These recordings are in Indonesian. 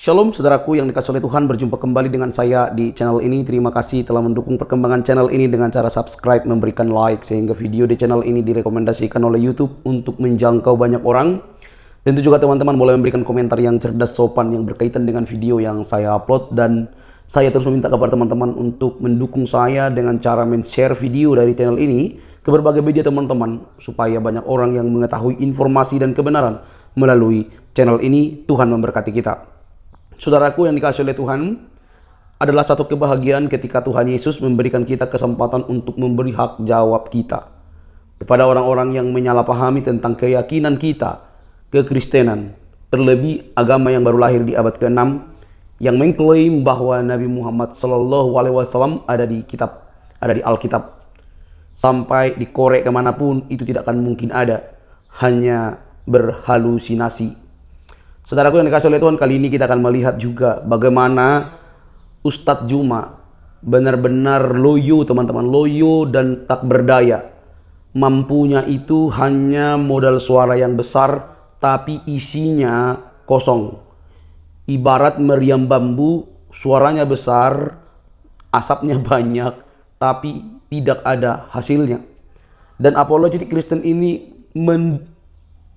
Shalom saudaraku yang dikasihi oleh Tuhan, berjumpa kembali dengan saya di channel ini. Terima kasih telah mendukung perkembangan channel ini dengan cara subscribe, memberikan like, sehingga video di channel ini direkomendasikan oleh YouTube untuk menjangkau banyak orang. Tentu juga teman-teman boleh memberikan komentar yang cerdas, sopan, yang berkaitan dengan video yang saya upload. Dan saya terus meminta kepada teman-teman untuk mendukung saya dengan cara men-share video dari channel ini ke berbagai media teman-teman, supaya banyak orang yang mengetahui informasi dan kebenaran melalui channel ini. Tuhan memberkati kita. Saudaraku yang dikasihi oleh Tuhan, adalah satu kebahagiaan ketika Tuhan Yesus memberikan kita kesempatan untuk memberi hak jawab kita kepada orang-orang yang menyalahpahami tentang keyakinan kita, kekristenan, terlebih agama yang baru lahir di abad ke-6 yang mengklaim bahwa Nabi Muhammad SAW ada di Alkitab. Sampai dikorek kemanapun itu tidak akan mungkin ada, hanya berhalusinasi. Saudaraku yang dikasihi oleh Tuhan, kali ini kita akan melihat juga bagaimana Ustadz Juma benar-benar loyo teman-teman, loyo dan tak berdaya. Mampunya itu hanya modal suara yang besar, tapi isinya kosong. Ibarat meriam bambu, suaranya besar, asapnya banyak, tapi tidak ada hasilnya. Dan apologetik Kristen ini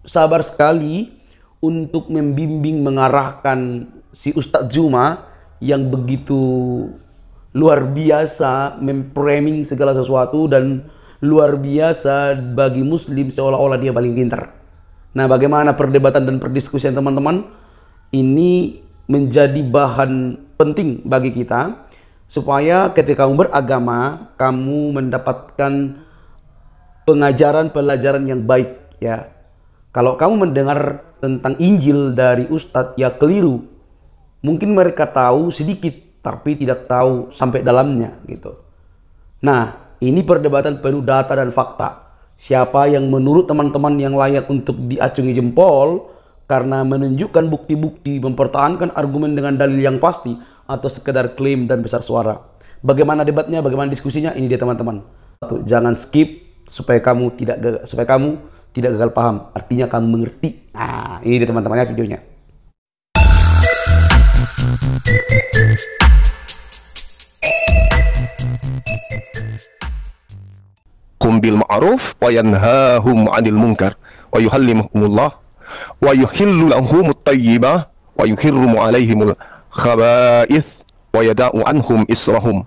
sabar sekali untuk membimbing, mengarahkan si Ustadz Juma yang begitu luar biasa memframing segala sesuatu dan luar biasa bagi muslim seolah-olah dia paling pintar. Nah, bagaimana perdebatan dan perdiskusian teman-teman ini menjadi bahan penting bagi kita, supaya ketika kamu beragama, kamu mendapatkan pelajaran yang baik ya. Kalau kamu mendengar tentang Injil dari Ustadz, ya keliru. Mungkin mereka tahu sedikit, tapi tidak tahu sampai dalamnya gitu. Nah, ini perdebatan penuh data dan fakta. Siapa yang menurut teman-teman yang layak untuk diacungi jempol karena menunjukkan bukti-bukti, mempertahankan argumen dengan dalil yang pasti, atau sekedar klaim dan besar suara. Bagaimana debatnya, bagaimana diskusinya? Ini dia teman-teman. Jangan skip supaya kamu tidak gagal paham, artinya kamu mengerti. Nah, ini dia teman-temannya videonya. Hum bil ma'ruf wa yanhahum 'anil munkar wa yuhallimuhumullah wa yuhillu lahumut thayyibah wa yuhirrimu 'alaihimul khaba'ith wa yada'u 'anhum israhum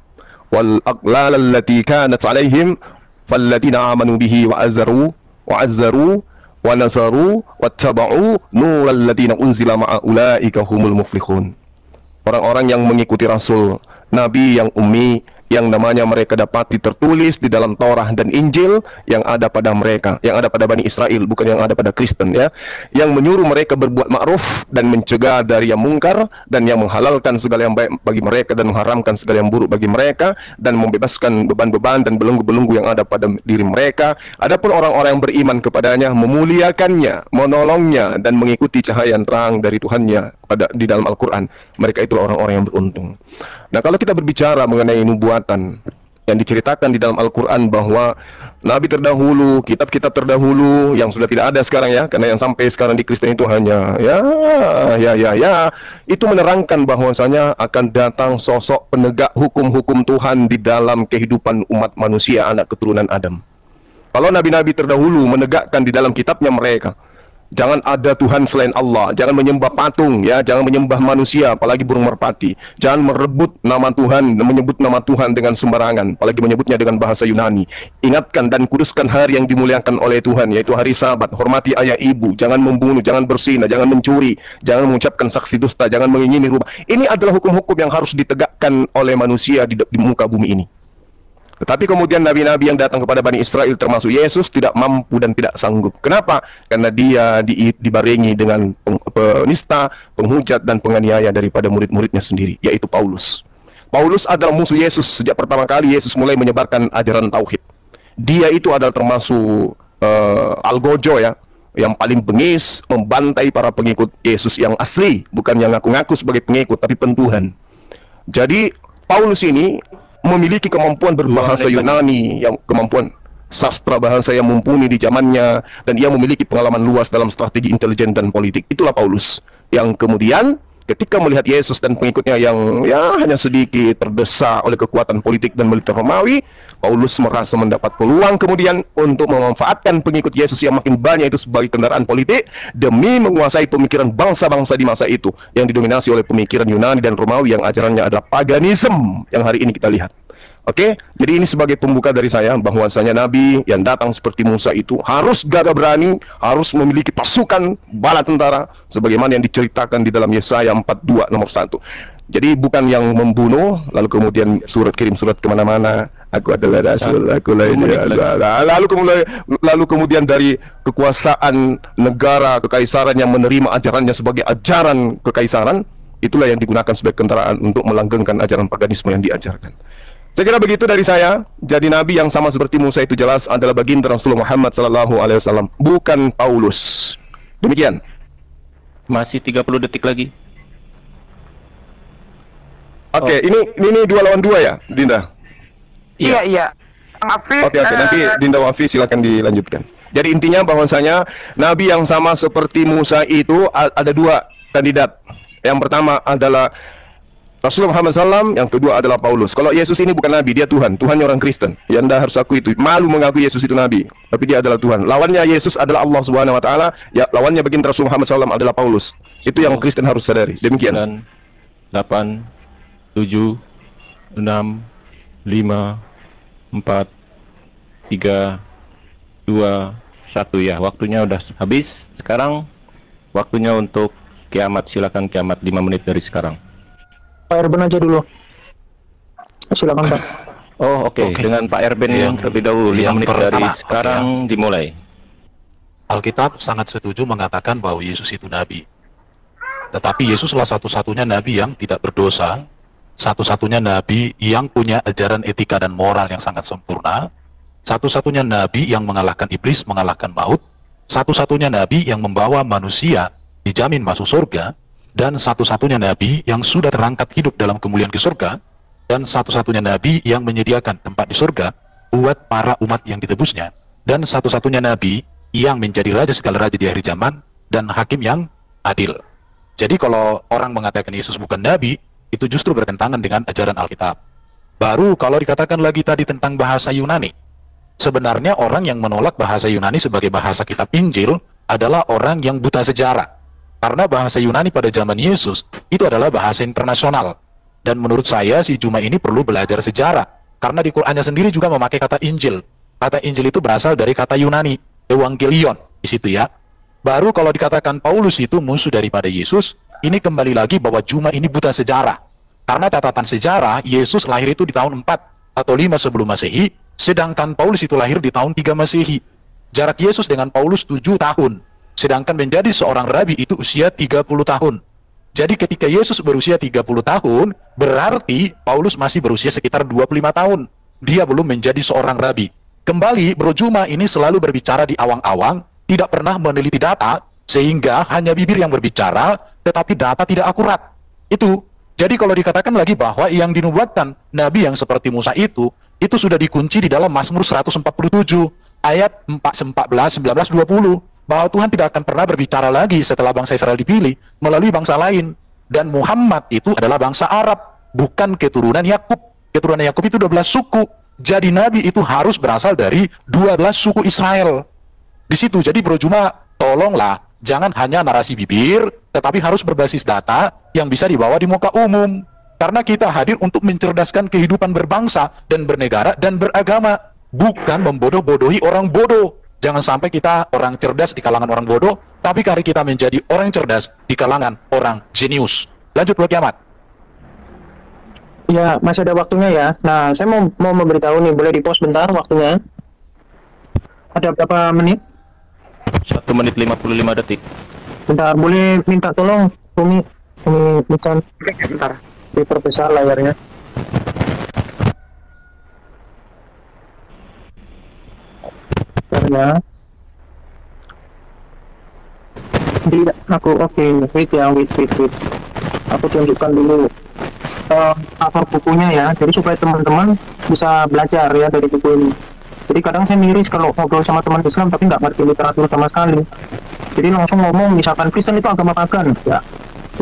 wal aghlal allati kanat 'alaihim falladina amanu bihi wa azzaru wa nasaru wattaba'u nural ladina unzila ma'a ulaika humul muflihun. Orang-orang yang mengikuti Rasul, Nabi yang ummi, yang namanya mereka dapati tertulis di dalam Taurat dan Injil yang ada pada mereka, yang ada pada Bani Israel, bukan yang ada pada Kristen ya, yang menyuruh mereka berbuat ma'ruf dan mencegah dari yang mungkar, dan yang menghalalkan segala yang baik bagi mereka dan mengharamkan segala yang buruk bagi mereka, dan membebaskan beban-beban dan belenggu-belenggu yang ada pada diri mereka. Adapun orang-orang yang beriman kepadanya, memuliakannya, menolongnya, dan mengikuti cahaya yang terang dari Tuhannya di dalam Al-Quran, mereka itulah orang-orang yang beruntung. Nah, kalau kita berbicara mengenai nubuatan yang diceritakan di dalam Al-Quran, bahwa Nabi terdahulu, kitab-kitab terdahulu yang sudah tidak ada sekarang ya, karena yang sampai sekarang di Kristen itu hanya itu menerangkan bahwasanya akan datang sosok penegak hukum-hukum Tuhan di dalam kehidupan umat manusia, anak keturunan Adam. Kalau nabi-nabi terdahulu menegakkan di dalam kitabnya mereka, jangan ada Tuhan selain Allah, jangan menyembah patung ya, jangan menyembah manusia, apalagi burung merpati. Jangan merebut nama Tuhan, menyebut nama Tuhan dengan sembarangan, apalagi menyebutnya dengan bahasa Yunani. Ingatkan dan kuduskan hari yang dimuliakan oleh Tuhan, yaitu hari Sabat. Hormati ayah ibu, jangan membunuh, jangan berzina, jangan mencuri, jangan mengucapkan saksi dusta, jangan mengingini rumah. Ini adalah hukum-hukum yang harus ditegakkan oleh manusia di muka bumi ini. Tetapi kemudian nabi-nabi yang datang kepada Bani Israel, termasuk Yesus, tidak mampu dan tidak sanggup. Kenapa? Karena dia dibarengi dengan penista, penghujat, dan penganiaya daripada murid-muridnya sendiri, yaitu Paulus. Paulus adalah musuh Yesus sejak pertama kali Yesus mulai menyebarkan ajaran tauhid. Dia itu adalah termasuk algojo ya, yang paling bengis, membantai para pengikut Yesus yang asli, bukan yang ngaku-ngaku sebagai pengikut, tapi pentuhan. Jadi Paulus ini memiliki kemampuan berbahasa Yunani, yang kemampuan sastra bahasa yang mumpuni di zamannya, dan ia memiliki pengalaman luas dalam strategi intelijen dan politik. Itulah Paulus yang kemudian ketika melihat Yesus dan pengikutnya yang ya hanya sedikit terdesak oleh kekuatan politik dan militer Romawi, Paulus merasa mendapat peluang kemudian untuk memanfaatkan pengikut Yesus yang makin banyak itu sebagai kendaraan politik demi menguasai pemikiran bangsa-bangsa di masa itu yang didominasi oleh pemikiran Yunani dan Romawi yang ajarannya adalah paganisme yang hari ini kita lihat. Oke, jadi ini sebagai pembuka dari saya bahwasanya Nabi yang datang seperti Musa itu harus gagah berani, harus memiliki pasukan bala tentara sebagaimana yang diceritakan di dalam Yesaya 42 nomor 1. Jadi bukan yang membunuh lalu kemudian kirim surat kemana-mana, aku adalah rasul, aku lalu kemudian dari kekuasaan negara kekaisaran yang menerima ajarannya sebagai ajaran kekaisaran, itulah yang digunakan sebagai kendaraan untuk melanggengkan ajaran paganisme yang diajarkan. Saya kira begitu dari saya. Jadi Nabi yang sama seperti Musa itu jelas adalah baginda Rasulullah Muhammad SAW, bukan Paulus. Demikian. Masih 30 detik lagi. Oke, ini 2 lawan 2 ya, Dinda? Iya. Oke, nanti Dinda Wafi silakan dilanjutkan. Jadi intinya bahwasanya Nabi yang sama seperti Musa itu ada 2 kandidat. Yang pertama adalah Rasulullah Muhammad SAW, yang kedua adalah Paulus. Kalau Yesus ini bukan Nabi, dia Tuhan. Tuhannya orang Kristen. Ya Anda harus akui itu. Malu mengaku Yesus itu Nabi, tapi dia adalah Tuhan. Lawannya Yesus adalah Allah Subhanahu Wa Taala. Ya, lawannya baginda Rasulullah Muhammad SAW adalah Paulus. Itu yang Kristen harus sadari. Demikian. 8, 7, 6, 5, 4, 3, 2, 1 ya. Waktunya udah habis. Sekarang waktunya untuk kiamat. Silakan kiamat 5 menit dari sekarang. Pak Erben aja dulu. Silakan Pak. Oh oke. Dengan Pak Erben yang terlebih dahulu 5 menit dari sekarang dimulai. Alkitab sangat setuju mengatakan bahwa Yesus itu Nabi. Tetapi Yesuslah satu-satunya Nabi yang tidak berdosa, satu-satunya Nabi yang punya ajaran etika dan moral yang sangat sempurna, satu-satunya Nabi yang mengalahkan iblis, mengalahkan maut, satu-satunya Nabi yang membawa manusia dijamin masuk surga, dan satu-satunya Nabi yang sudah terangkat hidup dalam kemuliaan ke surga, dan satu-satunya Nabi yang menyediakan tempat di surga buat para umat yang ditebusnya, dan satu-satunya Nabi yang menjadi raja segala raja di akhir zaman dan hakim yang adil. Jadi kalau orang mengatakan Yesus bukan Nabi, itu justru bertentangan dengan ajaran Alkitab. Baru kalau dikatakan lagi tadi tentang bahasa Yunani, sebenarnya orang yang menolak bahasa Yunani sebagai bahasa kitab Injil adalah orang yang buta sejarah. Karena bahasa Yunani pada zaman Yesus itu adalah bahasa internasional. Dan menurut saya si Juma ini perlu belajar sejarah. Karena di Qur'annya sendiri juga memakai kata Injil. Kata Injil itu berasal dari kata Yunani, Evangelion, di situ ya. Baru kalau dikatakan Paulus itu musuh daripada Yesus, ini kembali lagi bahwa Juma ini buta sejarah. Karena catatan sejarah, Yesus lahir itu di tahun 4 atau 5 sebelum Masehi, sedangkan Paulus itu lahir di tahun 3 Masehi. Jarak Yesus dengan Paulus 7 tahun. Sedangkan menjadi seorang rabi itu usia 30 tahun. Jadi ketika Yesus berusia 30 tahun, berarti Paulus masih berusia sekitar 25 tahun. Dia belum menjadi seorang rabi. Kembali, Bro Juma ini selalu berbicara di awang-awang, tidak pernah meneliti data, sehingga hanya bibir yang berbicara, tetapi data tidak akurat. Itu. Jadi kalau dikatakan lagi bahwa yang dinubuatkan Nabi yang seperti Musa itu sudah dikunci di dalam Mazmur 147, ayat 14, 19, 20. Bahwa Tuhan tidak akan pernah berbicara lagi setelah bangsa Israel dipilih melalui bangsa lain. Dan Muhammad itu adalah bangsa Arab, bukan keturunan Yakub. Keturunan Yakub itu 12 suku. Jadi Nabi itu harus berasal dari 12 suku Israel. Di situ, jadi Bro Juma, tolonglah, jangan hanya narasi bibir, tetapi harus berbasis data yang bisa dibawa di muka umum. Karena kita hadir untuk mencerdaskan kehidupan berbangsa dan bernegara dan beragama, bukan membodoh-bodohi orang bodoh. Jangan sampai kita orang cerdas di kalangan orang bodoh, tapi kali kita menjadi orang cerdas di kalangan orang jenius. Lanjut Bro Kiamat. Ya, masih ada waktunya ya. Nah, saya mau memberitahu nih, boleh di-pause bentar waktunya. Ada berapa menit? 1 menit 55 detik. Bentar, boleh minta tolong Umi Mican. Bentar, diperbesar layarnya. Ya. Tidak, aku wait. Aku tunjukkan dulu cover bukunya ya, jadi supaya teman-teman bisa belajar ya dari buku ini. Jadi kadang saya miris kalau ngobrol sama teman Islam tapi nggak ngerti literatur sama sekali. Jadi langsung ngomong misalkan Kristen itu agama pagan, ya.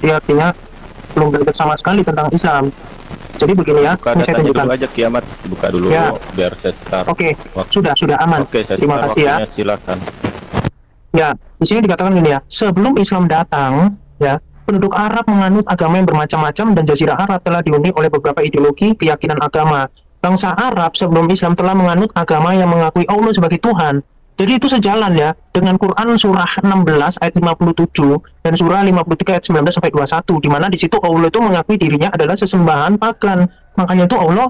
Jadi artinya belum belajar sama sekali tentang Islam. Jadi begini ya, Buka ini saya datanya tunjukkan. dulu aja Kiamat, buka dulu Ya. biar saya start. Oke, Waktu. sudah aman. Oke, saya Terima start kasih ya. waktunya, silakan. Ya, di sini dikatakan gini ya, sebelum Islam datang, ya, penduduk Arab menganut agama yang bermacam-macam dan Jazirah Arab telah dihuni oleh beberapa ideologi keyakinan agama. Bangsa Arab sebelum Islam telah menganut agama yang mengakui Allah sebagai Tuhan. Jadi itu sejalan ya dengan Quran surah 16 ayat 57 dan surah 53 ayat 19 sampai 21, di mana di situ Allah itu mengakui dirinya adalah sesembahan pagan. Makanya itu Allah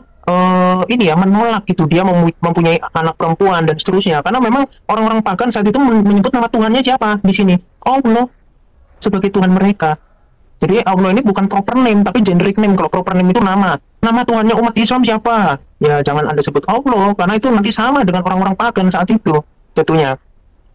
ini ya menolak gitu, dia mempunyai anak perempuan dan seterusnya, karena memang orang-orang pagan saat itu menyebut nama Tuhannya siapa di sini, Allah sebagai Tuhan mereka. Jadi Allah ini bukan proper name tapi generic name. Kalau proper name itu nama Tuhannya umat Islam siapa, ya jangan Anda sebut Allah, karena itu nanti sama dengan orang-orang pagan saat itu jatuhnya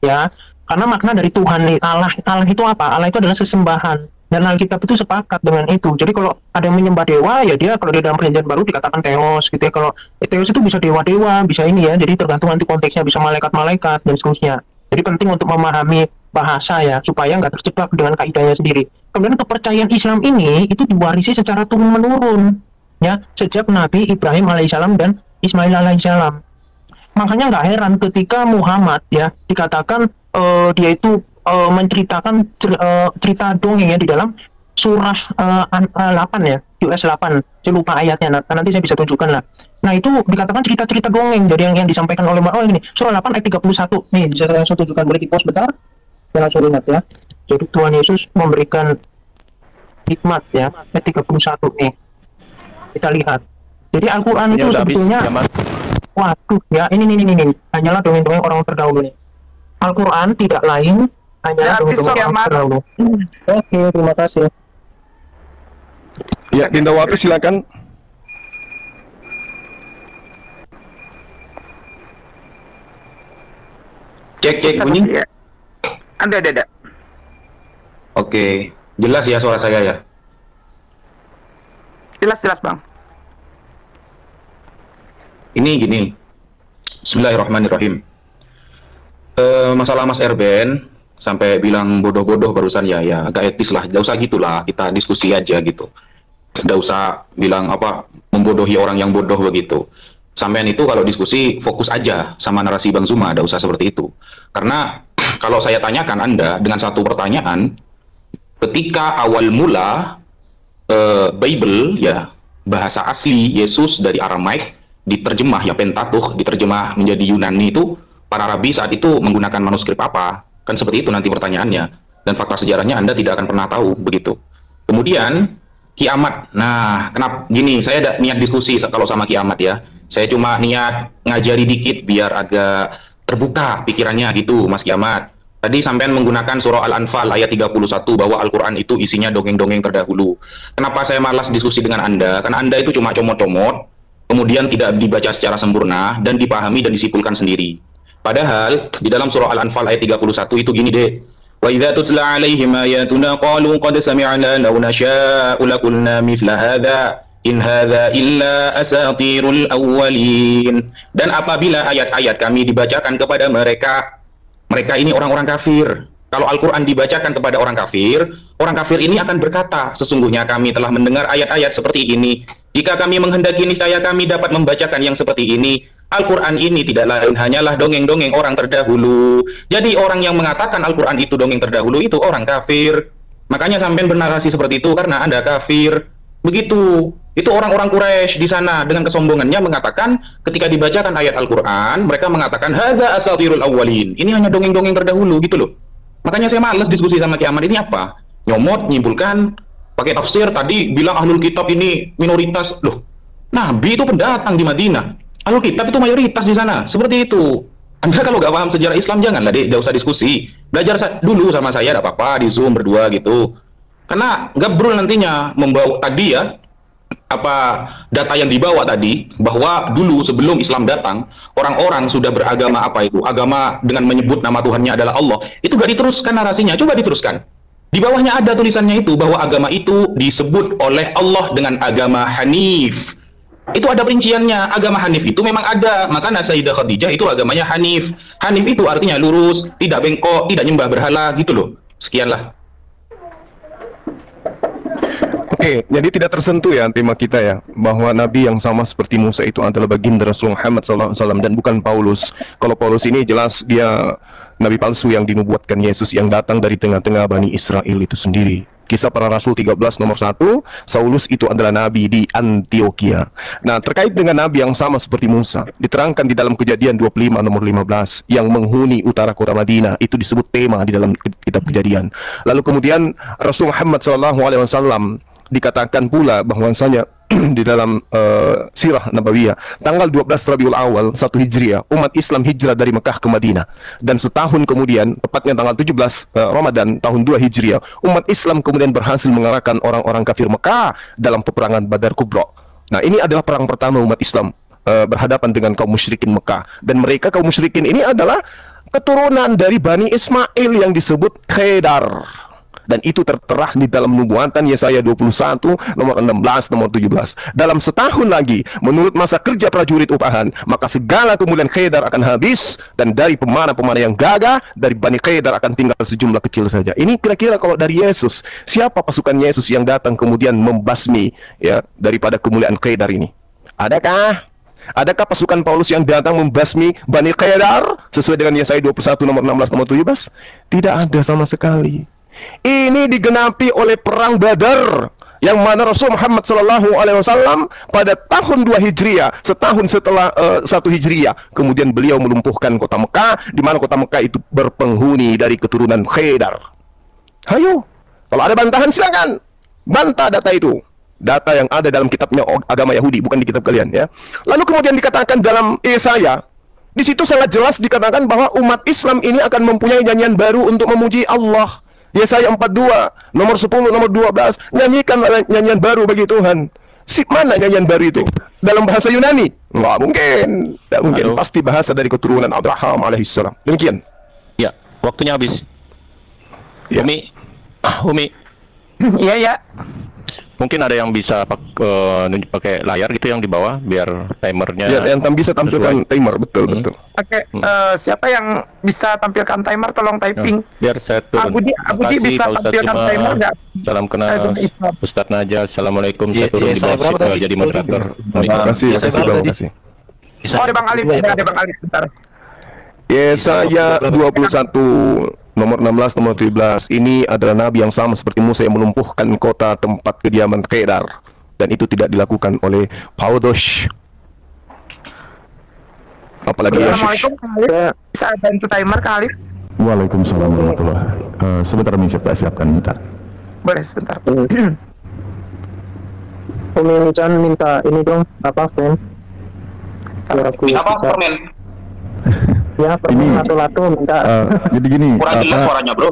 ya. Karena makna dari Tuhan Allah itu apa? Allah itu adalah sesembahan, dan Alkitab itu sepakat dengan itu. Jadi kalau ada yang menyembah dewa, ya dia kalau di dalam perjanjian baru dikatakan teos gitu ya. Kalau teos itu bisa dewa-dewa, bisa ini ya. Jadi tergantung nanti konteksnya, bisa malaikat-malaikat dan seterusnya. Jadi penting untuk memahami bahasa ya, supaya nggak terjebak dengan kaidahnya sendiri. Kemudian kepercayaan Islam ini itu diwarisi secara turun-menurun ya, sejak Nabi Ibrahim alaihissalam dan Ismail alaihissalam. Makanya nggak heran ketika Muhammad ya dikatakan dia itu menceritakan cerita dongeng ya di dalam surah 8 ya, US 8, saya lupa ayatnya, nanti saya bisa tunjukkan lah. Nah itu dikatakan cerita-cerita dongeng, jadi yang disampaikan oleh ini surah 8 ayat 31 nih, bisa saya langsung tunjukkan, boleh di pause bentar, saya langsung ingat ya. Jadi Tuhan Yesus memberikan hikmat ya, ayat 31 nih, kita lihat. Jadi Al-Quran itu sebetulnya waduh ya, ini hanyalah dongeng-dongeng orang terdahulu nih. Al-Quran tidak lain hanyalah dongeng-dongeng orang terdahulu. Oke, terima kasih. Ya, Dinda Wapi silakan. Cek bunyi. Ada. Oke, jelas ya suara saya ya. Jelas Bang. Ini gini. Bismillahirrahmanirrahim. Masalah Mas Erben sampai bilang bodoh-bodoh barusan ya agak etis lah. Gak usah gitulah, kita diskusi aja gitu. Gak usah bilang apa membodohi orang yang bodoh begitu. Sampean itu kalau diskusi fokus aja sama narasi Bang Zuma, gak usah seperti itu. Karena kalau saya tanyakan Anda dengan satu pertanyaan, ketika awal mula Bible ya, bahasa asli Yesus dari Aramaik diterjemah ya, Pentateuch diterjemah menjadi Yunani, itu para rabi saat itu menggunakan manuskrip apa? Kan seperti itu nanti pertanyaannya, dan fakta sejarahnya Anda tidak akan pernah tahu begitu. Kemudian kiamat. Nah, kenapa gini? Saya ada niat diskusi kalau sama kiamat ya. Saya cuma niat ngajari dikit biar agak terbuka pikirannya gitu, Mas Kiamat. Tadi sampean menggunakan surah Al-Anfal ayat 31 bahwa Al-Quran itu isinya dongeng-dongeng terdahulu. Kenapa saya malas diskusi dengan Anda? Karena Anda itu cuma comot-comot, kemudian tidak dibaca secara sempurna dan dipahami dan disimpulkan sendiri. Padahal di dalam surah Al-Anfal ayat 31 itu gini deh. Wa idza tutla 'alaihim ayatuna qalu qad sami'na law nasha'u laqulna mithla hadza in hadza illa asatirul awwalin. Dan apabila ayat-ayat kami dibacakan kepada mereka ini orang-orang kafir. Kalau Al-Quran dibacakan kepada orang kafir ini akan berkata, sesungguhnya kami telah mendengar ayat-ayat seperti ini. Jika kami menghendaki, niscaya kami dapat membacakan yang seperti ini. Al-Quran ini tidak lain hanyalah dongeng-dongeng orang terdahulu. Jadi orang yang mengatakan Al-Quran itu dongeng terdahulu itu orang kafir. Makanya sampai bernarasi seperti itu karena Anda kafir. Begitu. Itu orang-orang Quraisy di sana dengan kesombongannya mengatakan ketika dibacakan ayat Al-Quran, mereka mengatakan hadza asatirul awwalin. Ini hanya dongeng-dongeng terdahulu gitu loh. Makanya saya males diskusi sama kiamat ini apa? Nyomot, nyimpulkan, pakai tafsir, tadi bilang ahlul kitab ini minoritas. Loh, Nabi itu pendatang di Madinah. Ahlul kitab itu mayoritas di sana. Seperti itu. Anda kalau nggak paham sejarah Islam, janganlah deh, nggak usah diskusi. Belajar dulu sama saya, nggak apa-apa, di Zoom berdua gitu. Karena gabrul nantinya membawa tadi ya, apa data yang dibawa tadi bahwa dulu sebelum Islam datang orang-orang sudah beragama apa itu agama dengan menyebut nama Tuhannya adalah Allah, itu gak diteruskan narasinya. Coba diteruskan, di bawahnya ada tulisannya itu bahwa agama itu disebut oleh Allah dengan agama Hanif. Itu ada perinciannya, agama Hanif itu memang ada. Makanya Sayyidah Khadijah itu agamanya Hanif. Hanif itu artinya lurus, tidak bengkok, tidak nyembah berhala gitu loh. Sekianlah. Oke, jadi tidak tersentuh ya tema kita ya, bahwa Nabi yang sama seperti Musa itu adalah baginda Rasul Muhammad SAW dan bukan Paulus. Kalau Paulus ini jelas dia Nabi palsu yang dinubuatkan Yesus yang datang dari tengah-tengah Bani Israel itu sendiri. Kisah Para Rasul 13 nomor 1, Saulus itu adalah Nabi di Antioquia. Nah, terkait dengan Nabi yang sama seperti Musa, diterangkan di dalam Kejadian 25 nomor 15, yang menghuni utara kota Madinah, itu disebut tema di dalam kitab Kejadian. Lalu kemudian Rasul Muhammad SAW dikatakan pula bahwasanya di dalam sirah Nabawiyah tanggal 12 Rabiul Awal 1 Hijriah umat Islam hijrah dari Mekah ke Madinah, dan setahun kemudian tepatnya tanggal 17 Ramadan tahun 2 Hijriah umat Islam kemudian berhasil mengalahkan orang-orang kafir Mekah dalam peperangan Badar Kubra. Nah, ini adalah perang pertama umat Islam berhadapan dengan kaum musyrikin Mekah, dan mereka kaum musyrikin ini adalah keturunan dari Bani Ismail yang disebut Khedar. Dan itu tertera di dalam nubuatan Yesaya 21 nomor 16 nomor 17. Dalam setahun lagi menurut masa kerja prajurit upahan, maka segala kemuliaan Khedar akan habis, dan dari pemanah-pemanah yang gagah dari Bani Khedar akan tinggal sejumlah kecil saja. Ini kira-kira kalau dari Yesus, siapa pasukan Yesus yang datang kemudian membasmi ya daripada kemuliaan Khedar ini? Adakah pasukan Paulus yang datang membasmi Bani Khedar sesuai dengan Yesaya 21 nomor 16 nomor 17? Tidak ada sama sekali. Ini digenapi oleh perang Badar, yang mana Rasul Muhammad SAW pada tahun 2 Hijriah, setahun setelah 1 Hijriah, kemudian beliau melumpuhkan kota Mekah, di mana kota Mekah itu berpenghuni dari keturunan Khedar. Hayo, kalau ada bantahan silakan bantah data itu. Data yang ada dalam kitabnya agama Yahudi, bukan di kitab kalian ya. Lalu kemudian dikatakan dalam Yesaya, di situ sangat jelas dikatakan bahwa umat Islam ini akan mempunyai nyanyian baru untuk memuji Allah. Yesaya 42 nomor 10 nomor 12, nyanyikan nyanyian baru bagi Tuhan. Mana nyanyian baru itu? Dalam bahasa Yunani? Nggak mungkin. Tidak mungkin. Aduh. Pasti bahasa dari keturunan Abraham alaihissalam. Demikian. Ya, waktunya habis. Ya. Umi, Iya ya. mungkin ada yang bisa nunjuk pakai layar gitu yang di bawah biar timernya. Ya, yang bisa tampilkan timer, betul betul. Oke, siapa yang bisa tampilkan timer tolong typing. Biar saya turun. Abudi Makasih, bisa Pak Ustadz tampilkan Cuma. timer nggak? Salam kenal Islam. Ustadz Najah. Assalamualaikum. Iya, Saya turun iya, di saya bawah berapa tadi? jadi moderator. Terima kasih, Yesaya berapa Bang, tadi? makasih. Bisa Oh, ada Bang Alif, ada Bang Alif bentar. Yesaya 21 nomor 16 nomor 17, ini adalah nabi yang sama seperti Musa yang melumpuhkan kota tempat kediaman Khedar, dan itu tidak dilakukan oleh Paulus. Apalagi Yesus. Assalamualaikum Kak Alif. Bisa bantu timer Kak Alif? Waalaikumsalam warahmatullahi. Sebentar nih saya siapkan bentar. Boleh sebentar. Umi Chan minta ini dong, apa friend? Biar aku Apa bisa- permen? Ya, permen Ini- lato-lato minta. Jadi gini, Kurang jelas suaranya, Bro.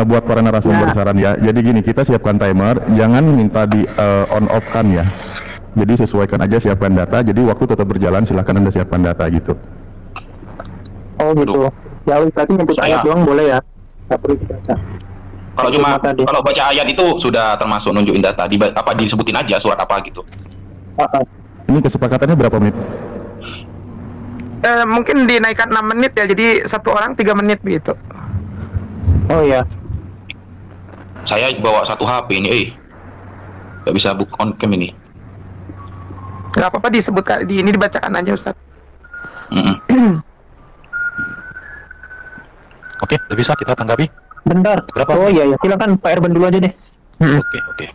buat para narasumber Ya. saran ya. Jadi gini, kita siapkan timer, jangan minta di on off kan ya. Jadi sesuaikan aja siapkan data. Jadi waktu tetap berjalan, silahkan Anda siapkan data gitu. Oh gitu. Ya wis, berarti nyebut Saya- ayat doang boleh ya? Tak perlu dibaca. Kalau cuma Tadi. kalau baca ayat itu sudah termasuk nunjukin data. Apa disebutin aja surat apa gitu. Ini kesepakatannya berapa menit? Mungkin dinaikkan 6 menit ya, jadi satu orang 3 menit begitu. Oh iya. Saya bawa satu HP ini, nggak bisa book on cam ini. Gak apa-apa disebutkan, ini dibacakan aja Ustaz. Mm-mm. Oke, udah bisa kita tanggapi? Bentar. Berapa? Oh iya ya, silakan Pak Erben dulu aja deh. Oke, oke.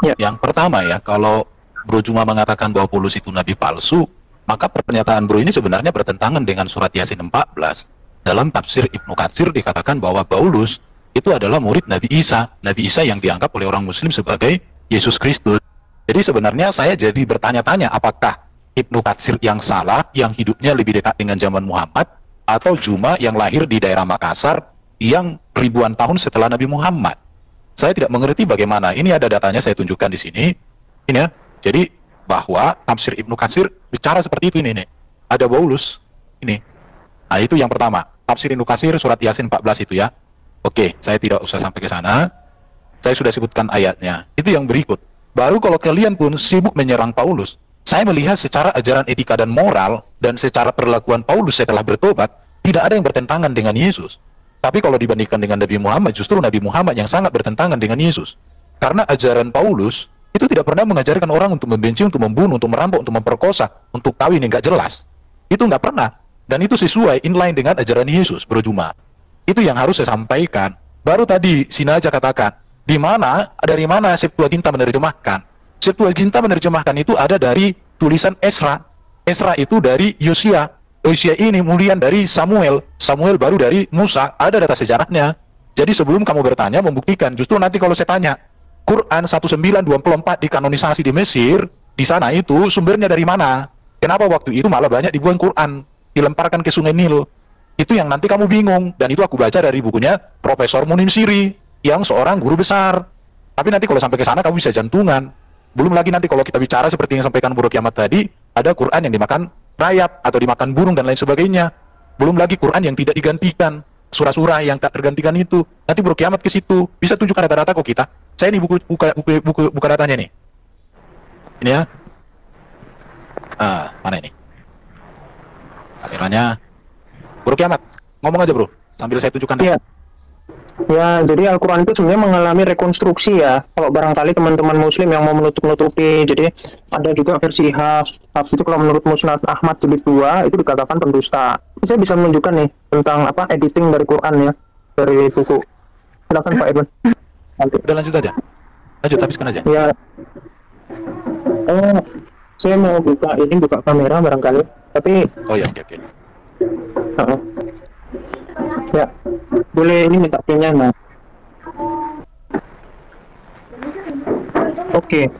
Ya. Yang pertama ya, kalau Bro Juma mengatakan bahwa Paulus itu nabi palsu, maka pernyataan Bro ini sebenarnya bertentangan dengan surat Yasin 14. Dalam tafsir Ibnu Katsir dikatakan bahwa Paulus itu adalah murid Nabi Isa. Nabi Isa yang dianggap oleh orang Muslim sebagai Yesus Kristus. Jadi sebenarnya saya jadi bertanya-tanya apakah Ibnu Katsir yang salah, yang hidupnya lebih dekat dengan zaman Muhammad, atau Juma yang lahir di daerah Makassar yang ribuan tahun setelah Nabi Muhammad. Saya tidak mengerti bagaimana. Ini ada datanya, saya tunjukkan di sini. Ini ya. Jadi bahwa tafsir Ibnu Katsir bicara seperti itu ini nih. Ada Paulus ini. Nah, itu yang pertama. Tafsir Ibnu Katsir surat Yasin 14 itu ya. Oke, saya tidak usah sampai ke sana. Saya sudah sebutkan ayatnya. Itu yang berikut. Baru kalau kalian pun sibuk menyerang Paulus, saya melihat secara ajaran etika dan moral dan secara perlakuan Paulus setelah bertobat, tidak ada yang bertentangan dengan Yesus. Tapi kalau dibandingkan dengan Nabi Muhammad, justru Nabi Muhammad yang sangat bertentangan dengan Yesus. Karena ajaran Paulus Itu tidak pernah mengajarkan orang untuk membenci, untuk membunuh, untuk merampok, untuk memperkosa, untuk kawin yang nggak jelas. Itu nggak pernah. Dan itu sesuai inline dengan ajaran Yesus, Bro Juma. Itu yang harus saya sampaikan. Baru tadi Sina aja katakan, dari mana Septuaginta menerjemahkan? Septuaginta menerjemahkan itu ada dari tulisan Esra. Esra itu dari Yosia. Yosia ini kemudian dari Samuel. Samuel baru dari Musa. Ada data sejarahnya. Jadi sebelum kamu bertanya, membuktikan. Justru nanti kalau saya tanya, Quran 1924 dikanonisasi di Mesir, di sana itu sumbernya dari mana? Kenapa waktu itu malah banyak dibuang Quran, dilemparkan ke Sungai Nil? Itu yang nanti kamu bingung. Dan itu aku baca dari bukunya Profesor Munin Siri, yang seorang guru besar. Tapi nanti kalau sampai ke sana kamu bisa jantungan. Belum lagi nanti kalau kita bicara seperti yang sampaikan Bro Kiamat tadi, ada Quran yang dimakan rayap atau dimakan burung dan lain sebagainya. Belum lagi Quran yang tidak digantikan, surah-surah yang tak tergantikan itu. Nanti Bro Kiamat ke situ, bisa tunjukkan data-data kok kita. Saya ini buka datanya nih. Ini ya. Mana ini? Kameranya. Bro Kiamat, ngomong aja Bro, sambil saya tunjukkan. Iya. Ya, jadi Al-Quran itu sebenarnya mengalami rekonstruksi ya. Kalau barangkali teman-teman Muslim yang mau menutup-nutupi, jadi ada juga versi Hafs. Hafs itu kalau menurut Musnad Ahmad jilid 2 itu dikatakan pendusta. Saya bisa menunjukkan nih tentang editing dari Quran ya, dari buku. Silakan Pak Edwin. Udah lanjut aja. Lanjut, habiskan aja. Ya. Saya mau buka kamera barangkali. Tapi oh ya, oke. Ya, boleh ini minta pinnya, Mas. Oke.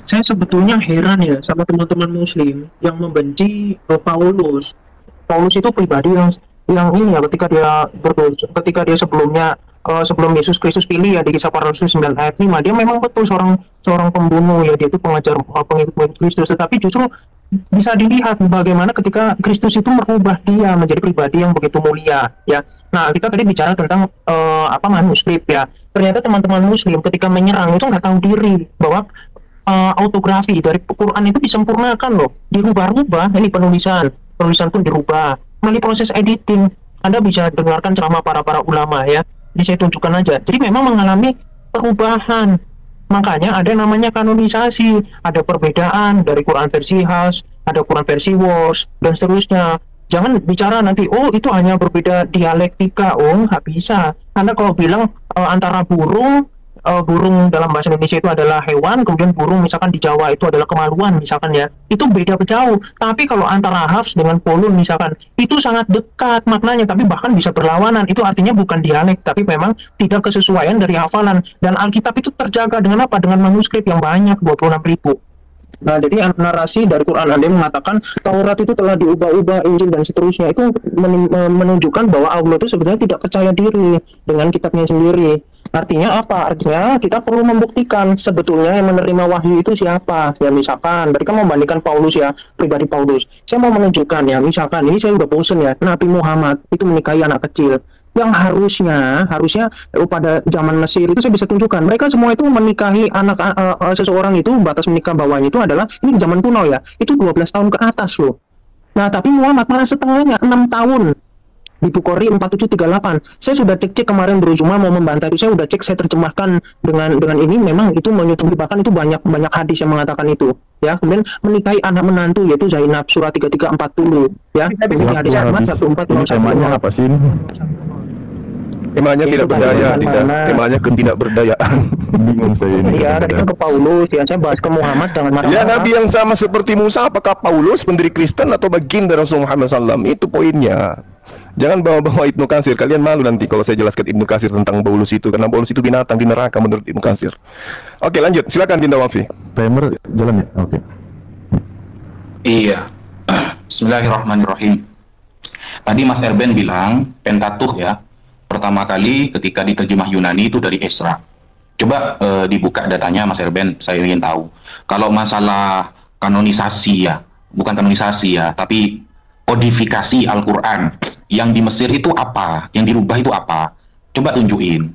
Saya sebetulnya heran ya sama teman-teman Muslim yang membenci Paulus. Paulus itu pribadi yang ini ya, ketika dia sebelum Yesus Kristus pilih ya di Kisah Para Rasul 9 ayat 5, dia memang betul seorang pembunuh ya, dia itu pengajar pengikut Kristus, tetapi justru bisa dilihat bagaimana ketika Kristus itu merubah dia menjadi pribadi yang begitu mulia ya. Nah, kita tadi bicara tentang manuskrip ya. Ternyata teman-teman Muslim ketika menyerang itu nggak tahu diri bahwa autografi dari Quran itu disempurnakan loh, dirubah-rubah. Ini penulisan pun dirubah melalui proses editing. Anda bisa dengarkan ceramah para ulama ya. Ini saya tunjukkan aja. Jadi memang mengalami perubahan. Makanya ada namanya kanonisasi, ada perbedaan dari Quran versi Hafs, ada Quran versi Warsh, dan seterusnya. Jangan bicara nanti, oh itu hanya berbeda dialektika, nggak bisa. Anda kalau bilang antara burung dalam bahasa Indonesia itu adalah hewan, kemudian burung misalkan di Jawa itu adalah kemaluan misalkan ya, itu beda jauh. Tapi kalau antara Hafs dengan Polun misalkan, itu sangat dekat maknanya, tapi bahkan bisa berlawanan. Itu artinya bukan dialek, tapi memang tidak kesesuaian dari hafalan. Dan Alkitab itu terjaga dengan apa? Dengan manuskrip yang banyak, 26.000. Nah, jadi narasi dari Quran ada yang mengatakan Taurat itu telah diubah-ubah, Injil dan seterusnya. Itu menunjukkan bahwa Allah itu sebenarnya tidak percaya diri dengan kitabnya sendiri. Artinya apa? Artinya kita perlu membuktikan sebetulnya yang menerima wahyu itu siapa. Ya misalkan, mereka membandingkan Paulus ya, pribadi Paulus. Saya mau menunjukkan ya, misalkan ini saya udah bosen ya, Nabi Muhammad itu menikahi anak kecil. Yang harusnya pada zaman Mesir itu saya bisa tunjukkan. Mereka semua itu menikahi anak seseorang itu, batas menikah bawahnya itu adalah, ini zaman kuno ya, itu 12 tahun ke atas loh. Nah, tapi Muhammad malah setengahnya, 6 tahun. Di Bukhari 4738. Saya sudah cek kemarin Bro Juma mau membantah itu, saya udah cek, saya terjemahkan dengan ini, memang itu menyutupi, bahkan itu banyak hadis yang mengatakan itu ya. Kemudian menikahi anak menantu yaitu Zainab, surah 3340 ya. Ini hadis Ahmad 1421. Temanya apa sih? Temanya tidak berdaya, temanya ketidakberdayaan. Bingung saya ini. Iya, tadi kan ke Paulus ya, saya bahas ke Muhammad dengan marah-marah. Ya, Nabi yang sama seperti Musa, apakah Paulus pendiri Kristen atau baginda Rasulullah Muhammad SAW? Itu poinnya. Jangan bawa-bawa Ibnu Katsir. Kalian malu nanti kalau saya jelaskan Ibnu Katsir tentang Paulus itu, karena Paulus itu binatang di neraka menurut Ibnu Katsir. Oke, lanjut. Silakan Dinda Wafi. Timer jalan ya? Oke. Iya. Bismillahirrahmanirrahim. Tadi Mas Erben bilang Pentateuch ya. Pertama kali ketika diterjemah Yunani itu dari Esra. Coba dibuka datanya Mas Erben, saya ingin tahu. Kalau masalah kanonisasi ya, bukan kanonisasi ya, tapi kodifikasi Al-Quran, yang di Mesir itu apa? Yang dirubah itu apa? Coba tunjukin.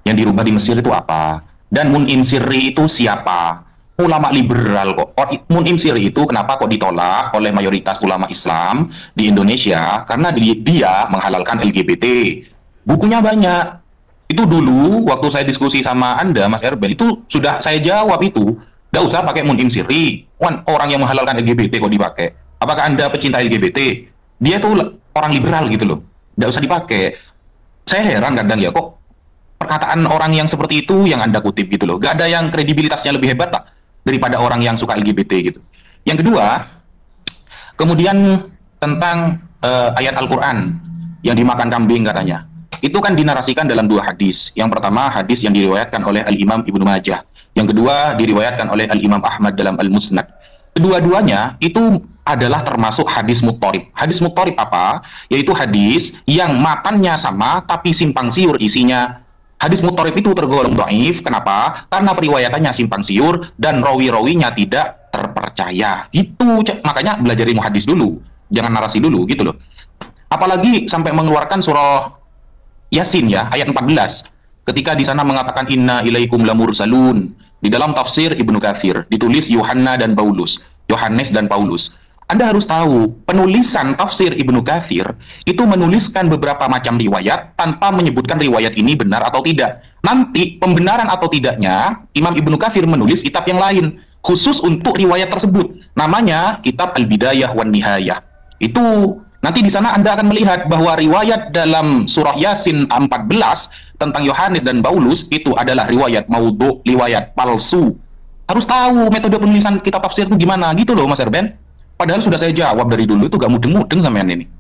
Yang dirubah di Mesir itu apa? Dan Mun'im Sirri itu siapa? Ulama liberal kok. Mun'im Sirri itu kenapa kok ditolak oleh mayoritas ulama Islam di Indonesia? Karena dia menghalalkan LGBT. Bukunya banyak. Itu dulu waktu saya diskusi sama Anda Mas Erben, itu sudah saya jawab itu. Nggak usah pakai Mun'im Siri. Orang yang menghalalkan LGBT kok dipakai. Apakah Anda pecinta LGBT? Dia tuh orang liberal gitu loh. Nggak usah dipakai. Saya heran kadang ya, kok perkataan orang yang seperti itu yang Anda kutip gitu loh. Nggak ada yang kredibilitasnya lebih hebat lah daripada orang yang suka LGBT gitu. Yang kedua, kemudian tentang ayat Al-Quran yang dimakan kambing katanya. Itu kan dinarasikan dalam dua hadis. Yang pertama, hadis yang diriwayatkan oleh Al-Imam Ibnu Majah. Yang kedua, diriwayatkan oleh Al-Imam Ahmad dalam Al-Musnad. Kedua-duanya itu adalah termasuk hadis muttarib. Hadis muttarib apa? Yaitu hadis yang matannya sama tapi simpang siur isinya. Hadis muttarib itu tergolong dhaif. Kenapa? Karena periwayatannya simpang siur dan rawi-rawinya tidak terpercaya. Itu makanya belajar ilmu hadis dulu. Jangan narasi dulu gitu loh. Apalagi sampai mengeluarkan surah Yasin ya, ayat 14. Ketika di sana mengatakan inna ilaikum lamursalun. Di dalam tafsir Ibnu Katsir ditulis Yohanna dan Paulus. Yohanes dan Paulus. Anda harus tahu, penulisan tafsir Ibnu Katsir itu menuliskan beberapa macam riwayat tanpa menyebutkan riwayat ini benar atau tidak. Nanti pembenaran atau tidaknya Imam Ibnu Katsir menulis kitab yang lain khusus untuk riwayat tersebut. Namanya kitab Al-Bidayah wan Nihayah. Itu nanti di sana Anda akan melihat bahwa riwayat dalam surah Yasin 14 tentang Yohanes dan Paulus itu adalah riwayat maudhu, riwayat palsu. Harus tahu metode penulisan kitab tafsir itu gimana gitu loh Mas Erben. Padahal sudah saya jawab dari dulu, itu gak mudeng-mudeng sampean ini.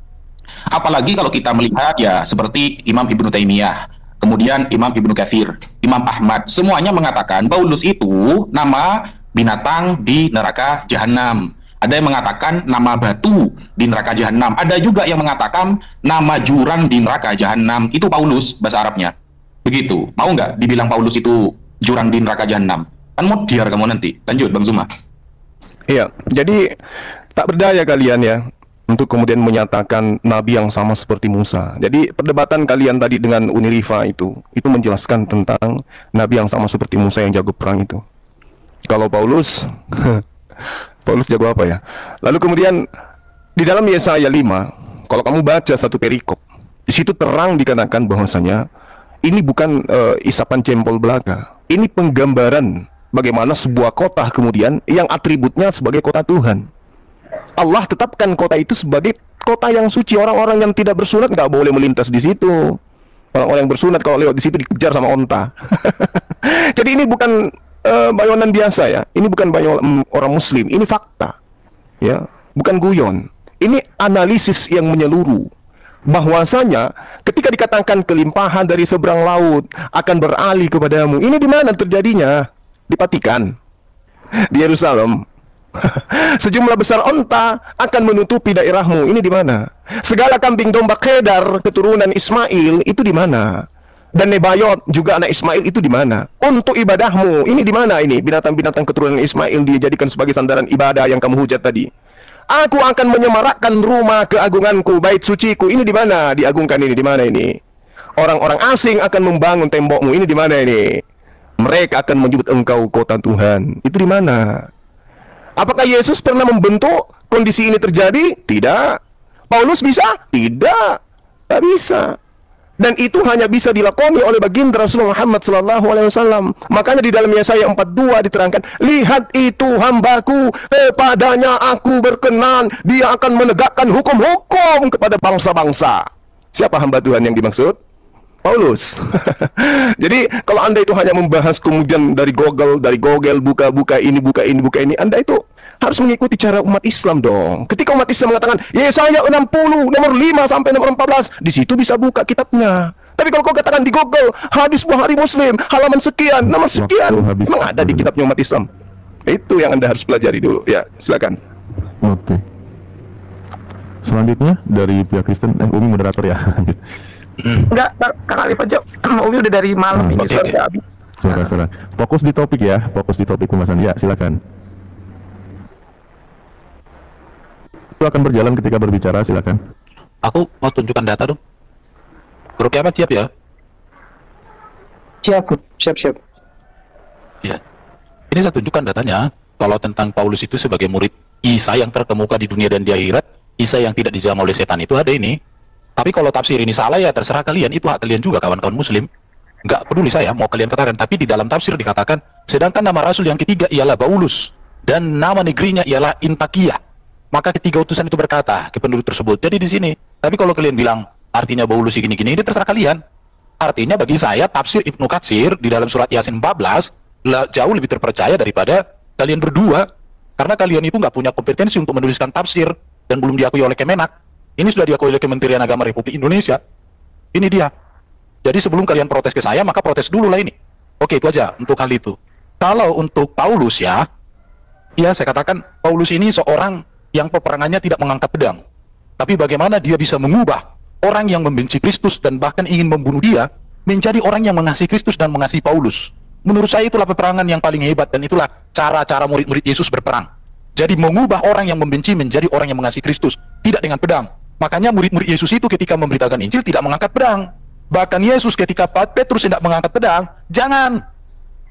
Apalagi kalau kita melihat ya seperti Imam Ibnu Taimiyah, kemudian Imam Ibnu Katsir, Imam Ahmad, semuanya mengatakan Paulus itu nama binatang di neraka jahanam. Ada yang mengatakan nama batu di neraka jahanam. Ada juga yang mengatakan nama jurang di neraka jahanam. Itu Paulus bahasa Arabnya. Begitu. Mau nggak dibilang Paulus itu jurang di neraka jahanam? Kan mau biar kamu nanti. Lanjut Bang Zuma. Iya, jadi tak berdaya kalian ya untuk kemudian menyatakan nabi yang sama seperti Musa. Jadi perdebatan kalian tadi dengan Unirifa itu menjelaskan tentang nabi yang sama seperti Musa yang jago perang itu. Kalau Paulus Paulus jago apa ya? Lalu kemudian di dalam Yesaya 5, kalau kamu baca satu perikop, di situ terang dikatakan bahwasanya ini bukan isapan jempol belaka. Ini penggambaran bagaimana sebuah kota kemudian yang atributnya sebagai kota Tuhan. Allah tetapkan kota itu sebagai kota yang suci. Orang-orang yang tidak bersunat nggak boleh melintas di situ. Orang-orang yang bersunat kalau lewat di situ dikejar sama onta. Jadi ini bukan bayonan biasa ya. Ini bukan bayonan orang Muslim. Ini fakta, ya, bukan guyon. Ini analisis yang menyeluruh. Bahwasanya ketika dikatakan kelimpahan dari seberang laut akan beralih kepadamu. Ini di mana terjadinya? Di Vatikan, di Yerusalem. Sejumlah besar onta akan menutupi daerahmu. Ini di mana? Segala kambing domba Kedar keturunan Ismail itu di mana? Dan Nebayot juga anak Ismail itu di mana? Untuk ibadahmu ini di mana? Ini binatang-binatang keturunan Ismail dijadikan sebagai sandaran ibadah yang kamu hujat tadi. Aku akan menyemarakkan rumah keagunganku, bait suciku. Ini di mana? Diagungkan ini di mana ini? Orang-orang asing akan membangun tembokmu. Ini di mana ini? Mereka akan menyebut engkau kota Tuhan. Itu di mana? Apakah Yesus pernah membentuk kondisi ini terjadi? Tidak. Paulus bisa? Tidak. Tak bisa. Dan itu hanya bisa dilakoni oleh baginda Rasulullah Muhammad SAW. Makanya di dalam Yesaya 42 diterangkan, lihat itu hambaku, kepadanya aku berkenan, dia akan menegakkan hukum-hukum kepada bangsa-bangsa. Siapa hamba Tuhan yang dimaksud? Paulus. Jadi kalau Anda itu hanya membahas kemudian dari Google buka ini, Anda itu harus mengikuti cara umat Islam dong. Ketika umat Islam mengatakan Yesaya 60 nomor 5 sampai nomor 14, di situ bisa buka kitabnya. Tapi kalau kau katakan di Google hadis Bukhari Muslim halaman sekian, nomor sekian, memang ada di kitabnya umat Islam. Itu yang Anda harus pelajari dulu. Ya, silakan. Oke. Selanjutnya dari pihak Kristen, Umi moderator ya. Enggak, Kang Alif aja. Umi udah dari malam ini sudah habis. Saudara-saudara, fokus di topik ya, fokus di topik pembahasan. Ya, silakan. Itu akan berjalan ketika berbicara, silakan. Aku mau tunjukkan data dong. Guru Kiamat siap ya? Siap. Ya. Ini saya tunjukkan datanya. Kalau tentang Paulus itu sebagai murid Isa yang terkemuka di dunia dan di akhirat, Isa yang tidak dijamah oleh setan itu ada ini. Tapi kalau tafsir ini salah ya terserah kalian, itu hak kalian juga kawan-kawan muslim. nggak peduli saya mau kalian katakan, tapi di dalam tafsir dikatakan, sedangkan nama rasul yang ketiga ialah Paulus dan nama negerinya ialah Intakia. Maka ketiga utusan itu berkata ke penduduk tersebut. Jadi di sini, tapi kalau kalian bilang artinya Paulus gini-gini, ini terserah kalian. Artinya bagi saya tafsir Ibnu Katsir di dalam surat Yasin 14 jauh lebih terpercaya daripada kalian berdua, karena kalian itu nggak punya kompetensi untuk menuliskan tafsir dan belum diakui oleh Kemenak. Ini sudah diakui oleh Kementerian Agama Republik Indonesia. Ini dia. Jadi sebelum kalian protes ke saya, maka protes dulu lah ini. Oke, itu aja untuk hal itu. Kalau untuk Paulus ya saya katakan Paulus ini seorang yang peperangannya tidak mengangkat pedang. Tapi bagaimana dia bisa mengubah orang yang membenci Kristus dan bahkan ingin membunuh dia menjadi orang yang mengasihi Kristus dan mengasihi Paulus. Menurut saya itulah peperangan yang paling hebat, dan itulah cara-cara murid-murid Yesus berperang. Jadi mengubah orang yang membenci menjadi orang yang mengasihi Kristus, tidak dengan pedang. Makanya murid-murid Yesus itu ketika memberitakan Injil tidak mengangkat pedang. Bahkan Yesus ketika Petrus tidak mengangkat pedang, jangan.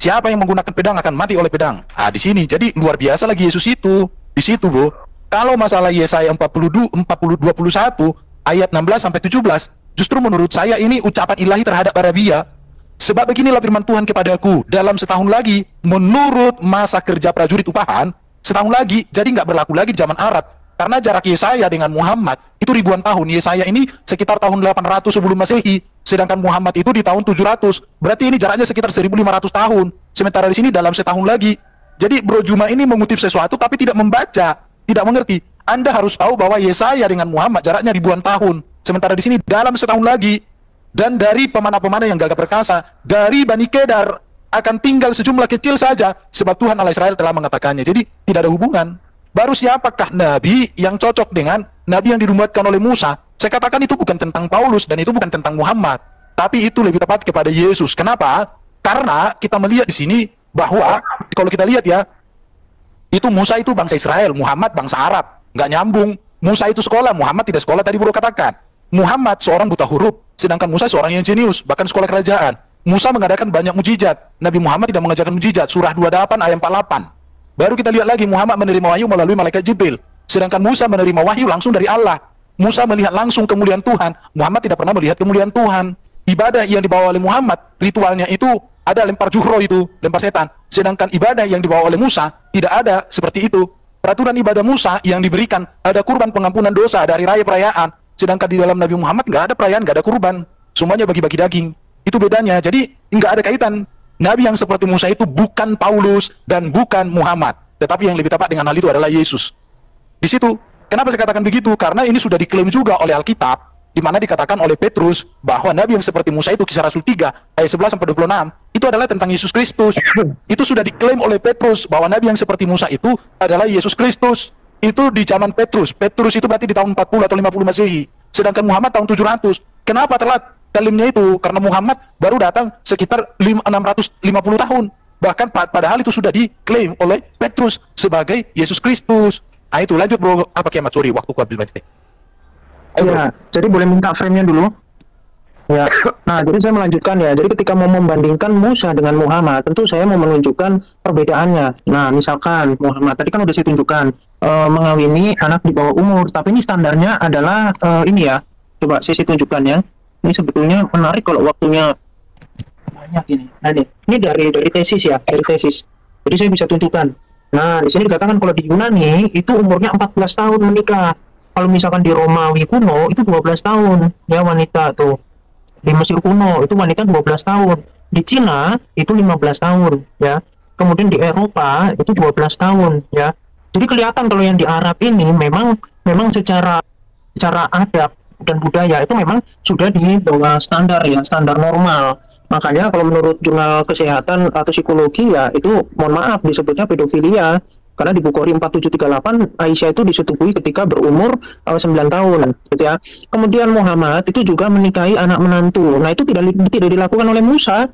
Siapa yang menggunakan pedang akan mati oleh pedang. Di sini. Jadi luar biasa lagi Yesus itu. Di situ, Bu. Kalau masalah Yesaya 21 ayat 16 sampai 17, justru menurut saya ini ucapan ilahi terhadap Arabia. Sebab beginilah firman Tuhan kepadaku, dalam setahun lagi, menurut masa kerja prajurit upahan, setahun lagi, jadi nggak berlaku lagi di zaman Arab. Karena jarak Yesaya dengan Muhammad itu ribuan tahun. Yesaya ini sekitar tahun 800 sebelum Masehi, sedangkan Muhammad itu di tahun 700. Berarti ini jaraknya sekitar 1500 tahun. Sementara di sini dalam setahun lagi. Jadi Bro Juma ini mengutip sesuatu tapi tidak membaca, tidak mengerti. Anda harus tahu bahwa Yesaya dengan Muhammad jaraknya ribuan tahun. Sementara di sini dalam setahun lagi. Dan dari pemanah-pemanah yang gagah perkasa, dari Bani Kedar akan tinggal sejumlah kecil saja, sebab Tuhan Allah Israel telah mengatakannya. Jadi tidak ada hubungan. Baru siapakah nabi yang cocok dengan nabi yang dinubuatkan oleh Musa? Saya katakan itu bukan tentang Paulus dan itu bukan tentang Muhammad, tapi itu lebih tepat kepada Yesus. Kenapa? Karena kita melihat di sini bahwa kalau kita lihat ya, itu Musa itu bangsa Israel, Muhammad bangsa Arab, nggak nyambung. Musa itu sekolah, Muhammad tidak sekolah. Tadi baru katakan, Muhammad seorang buta huruf, sedangkan Musa seorang yang jenius, bahkan sekolah kerajaan. Musa mengadakan banyak mujizat, Nabi Muhammad tidak mengajarkan mujizat. Surah 28 ayat 48. Baru kita lihat lagi, Muhammad menerima wahyu melalui malaikat Jibril, sedangkan Musa menerima wahyu langsung dari Allah. Musa melihat langsung kemuliaan Tuhan, Muhammad tidak pernah melihat kemuliaan Tuhan. Ibadah yang dibawa oleh Muhammad, ritualnya itu ada lempar juhro, itu lempar setan, sedangkan ibadah yang dibawa oleh Musa tidak ada seperti itu. Peraturan ibadah Musa yang diberikan ada kurban pengampunan dosa dari raya perayaan, sedangkan di dalam Nabi Muhammad nggak ada perayaan, nggak ada kurban, semuanya bagi-bagi daging. Itu bedanya. Jadi nggak ada kaitan. Nabi yang seperti Musa itu bukan Paulus dan bukan Muhammad, tetapi yang lebih tepat dengan hal itu adalah Yesus. Di situ, kenapa saya katakan begitu? Karena ini sudah diklaim juga oleh Alkitab, di mana dikatakan oleh Petrus bahwa Nabi yang seperti Musa itu, Kisah Rasul 3 ayat 11 sampai 26, itu adalah tentang Yesus Kristus. Itu sudah diklaim oleh Petrus bahwa Nabi yang seperti Musa itu adalah Yesus Kristus. Itu di zaman Petrus. Petrus itu berarti di tahun 40 atau 50 Masehi, sedangkan Muhammad tahun 700. Kenapa telat? Klaimnya itu karena Muhammad baru datang sekitar 650 tahun. Bahkan padahal itu sudah diklaim oleh Petrus sebagai Yesus Kristus. Itu lanjut bro, apa kiamat? Sorry, waktu ku habis banyak. Ya, jadi boleh minta frame-nya dulu. Ya, nah jadi saya melanjutkan ya. Jadi ketika mau membandingkan Musa dengan Muhammad, tentu saya mau menunjukkan perbedaannya. Nah, misalkan Muhammad tadi kan udah saya tunjukkan mengawini anak di bawah umur, tapi ini standarnya adalah ini ya. Coba saya tunjukkan ya. Ini sebetulnya menarik kalau waktunya banyak ini. Nah ini dari tesis ya, dari tesis. Jadi saya bisa tunjukkan. Nah di sini dikatakan kalau di Yunani itu umurnya 14 tahun menikah. Kalau misalkan di Romawi kuno itu 12 tahun ya wanita tuh. Di Mesir kuno itu wanita 12 tahun. Di Cina itu 15 tahun ya. Kemudian di Eropa itu 12 tahun ya. Jadi kelihatan kalau yang di Arab ini memang secara adab dan budaya itu memang sudah di bawah standar ya, standar normal. Makanya kalau menurut jurnal kesehatan atau psikologi ya itu mohon maaf disebutnya pedofilia. Karena di Bukhari 4738 Aisyah itu disetujui ketika berumur 9 tahun gitu ya. Kemudian Muhammad itu juga menikahi anak menantu. Nah itu tidak dilakukan oleh Musa.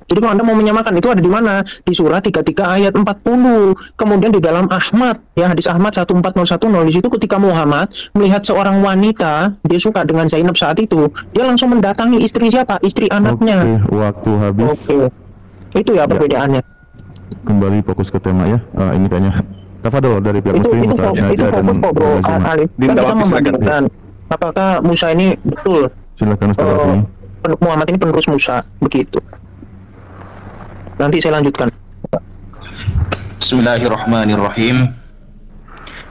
Jadi kalau Anda mau menyamakan itu ada di mana? Di surah 33 ayat 40. Kemudian di dalam Ahmad ya, hadis Ahmad 1401 di situ ketika Muhammad melihat seorang wanita dia suka dengan Zainab saat itu, dia langsung mendatangi istri siapa? Istri anaknya. Oke, waktu habis. Oke. Itu ya perbedaannya. Kembali fokus ke tema ya. Ini kayaknya Tafadol dari pihak itu Muslim. itu fokus kok bro. Alif. Kan kita membandingkan apakah Musa ini betul silakan Ustaz Alfi. Muhammad ini penerus Musa begitu. Nanti saya lanjutkan. Bismillahirrahmanirrahim.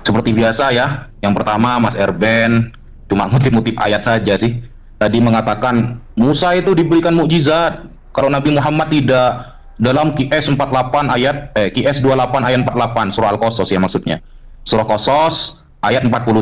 Seperti biasa ya, yang pertama Mas Erben cuma ngutip-ngutip ayat saja sih. Tadi mengatakan Musa itu diberikan mukjizat, kalau Nabi Muhammad tidak. Dalam QS 48 ayat QS 28 ayat 48 surah Al-Qasas ya maksudnya. Surah Qasas ayat 48.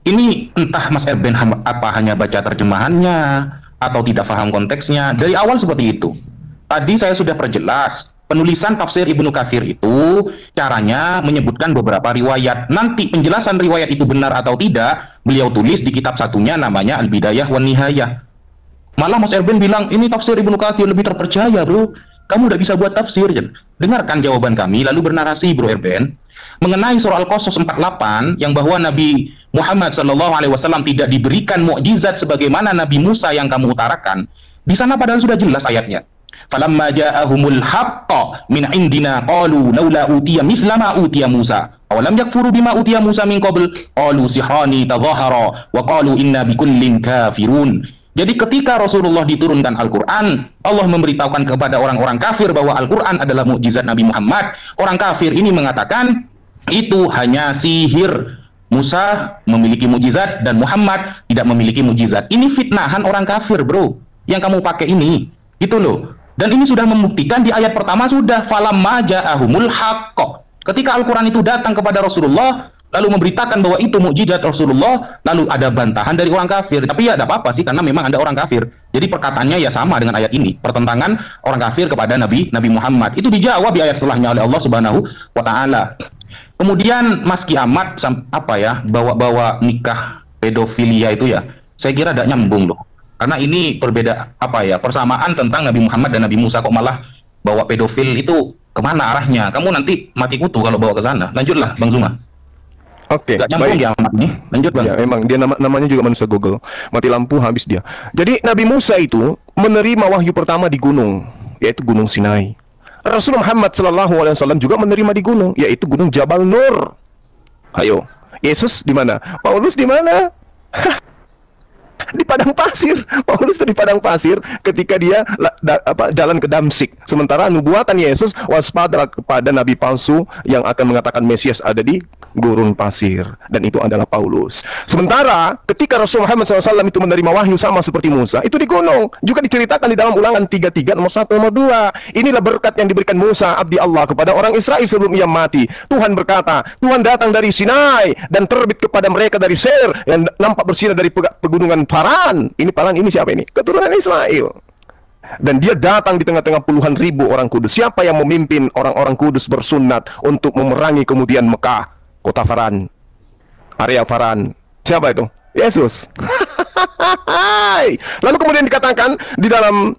Ini entah Mas Erben apa hanya baca terjemahannya atau tidak paham konteksnya. Dari awal seperti itu. Tadi saya sudah perjelas. Penulisan tafsir Ibnu Katsir itu caranya menyebutkan beberapa riwayat. Nanti penjelasan riwayat itu benar atau tidak, beliau tulis di kitab satunya namanya Al-Bidayah wan Nihayah. Malah Mas Erben bilang, ini tafsir Ibnu Katsir lebih terpercaya, bro. Kamu udah bisa buat tafsir. Dengarkan jawaban kami, lalu bernarasi, Bro Erben. Mengenai surah Al-Qasas 48, yang bahwa Nabi Muhammad SAW tidak diberikan mukjizat sebagaimana Nabi Musa yang kamu utarakan. Di sana padahal sudah jelas ayatnya. Falamma ja'ahumul haqqa min indina qalu laula utiya mithla ma utiya Musa awalam yakfuru bima utiya Musa min qabl qalu sihrani tadhahara wa qalu inna bikullin kafirun. Jadi ketika Rasulullah diturunkan Al-Quran, Allah memberitahukan kepada orang-orang kafir bahwa Al-Quran adalah mukjizat Nabi Muhammad. Orang kafir ini mengatakan itu hanya sihir. Musa memiliki mukjizat dan Muhammad tidak memiliki mukjizat. Ini fitnahan orang kafir, bro, yang kamu pakai ini, gitu loh. Dan ini sudah membuktikan di ayat pertama sudah falamma ja'ahumul haqq. Ketika Al-Quran itu datang kepada Rasulullah, lalu memberitakan bahwa itu mukjizat Rasulullah, lalu ada bantahan dari orang kafir. Tapi ya tidak apa-apa sih, karena memang ada orang kafir. Jadi perkataannya ya sama dengan ayat ini, pertentangan orang kafir kepada Nabi Muhammad. Itu dijawab di ayat setelahnya oleh Allah Subhanahu wa Ta'ala. Kemudian Mas Kiamat bawa-bawa nikah pedofilia itu ya, saya kira tidak nyambung loh. Karena ini berbeda persamaan tentang Nabi Muhammad dan Nabi Musa, kok malah bawa pedofil itu kemana arahnya? Kamu nanti mati kutu kalau bawa ke sana. Lanjutlah Bang Zuma. Oke, baik. Ya, lanjut Bang. Ya, memang dia namanya juga manusia Google. Mati lampu habis dia. Jadi Nabi Musa itu menerima wahyu pertama di gunung, yaitu Gunung Sinai. Rasulullah Muhammad SAW juga menerima di gunung, yaitu Gunung Jabal Nur. Ayo, Yesus di mana? Paulus di mana? Di padang pasir. Paulus di padang pasir ketika dia jalan ke Damsik. Sementara nubuatan Yesus waspada kepada nabi palsu yang akan mengatakan Mesias ada di gurun pasir, dan itu adalah Paulus. Sementara ketika Rasulullah Muhammad SAW itu menerima wahyu sama seperti Musa, itu di gunung. Juga diceritakan di dalam Ulangan 33 nomor 1 nomor 2. Inilah berkat yang diberikan Musa abdi Allah kepada orang Israel sebelum ia mati. Tuhan berkata, Tuhan datang dari Sinai dan terbit kepada mereka dari Seir yang nampak bersinar dari pegunungan Paran. Ini Paran ini siapa ini? Keturunan Ismail. Dan dia datang di tengah-tengah puluhan ribu orang kudus. Siapa yang memimpin orang-orang kudus bersunat untuk memerangi kemudian Mekah, kota Faran, area Faran? Siapa itu? Yesus. Lalu kemudian dikatakan di dalam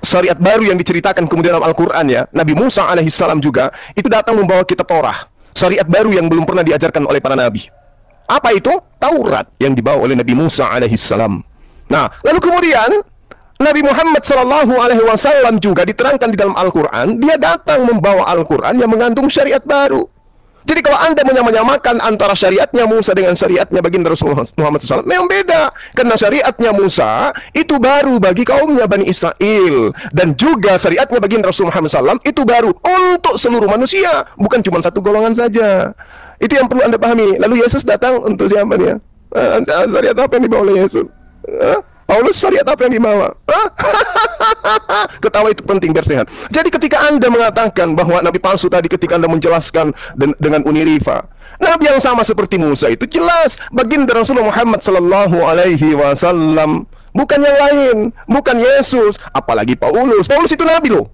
syariat baru yang diceritakan kemudian dalam Al-Quran ya, Nabi Musa alaihissalam juga itu datang membawa kitab Torah, syariat baru yang belum pernah diajarkan oleh para nabi. Apa itu? Taurat yang dibawa oleh Nabi Musa alaihissalam. Nah, lalu kemudian Nabi Muhammad SAW juga diterangkan di dalam Al-Quran, dia datang membawa Al-Quran yang mengandung syariat baru. Jadi kalau Anda menyamakan antara syariatnya Musa dengan syariatnya baginda Rasulullah Muhammad SAW, memang beda. Karena syariatnya Musa itu baru bagi kaumnya Bani Israel, dan juga syariatnya baginda Rasulullah Muhammad SAW itu baru untuk seluruh manusia, bukan cuma satu golongan saja. Itu yang perlu Anda pahami. Lalu Yesus datang untuk siapa dia? Syariat apa yang dibawa oleh Yesus? Paulus syariat apa yang dibawa? Ketawa itu penting biar sehat. Jadi ketika Anda mengatakan bahwa Nabi palsu tadi, ketika Anda menjelaskan dengan Unirifa, Nabi yang sama seperti Musa itu jelas baginda Rasulullah Muhammad SAW, bukan yang lain, bukan Yesus, apalagi Paulus. Paulus itu Nabi loh.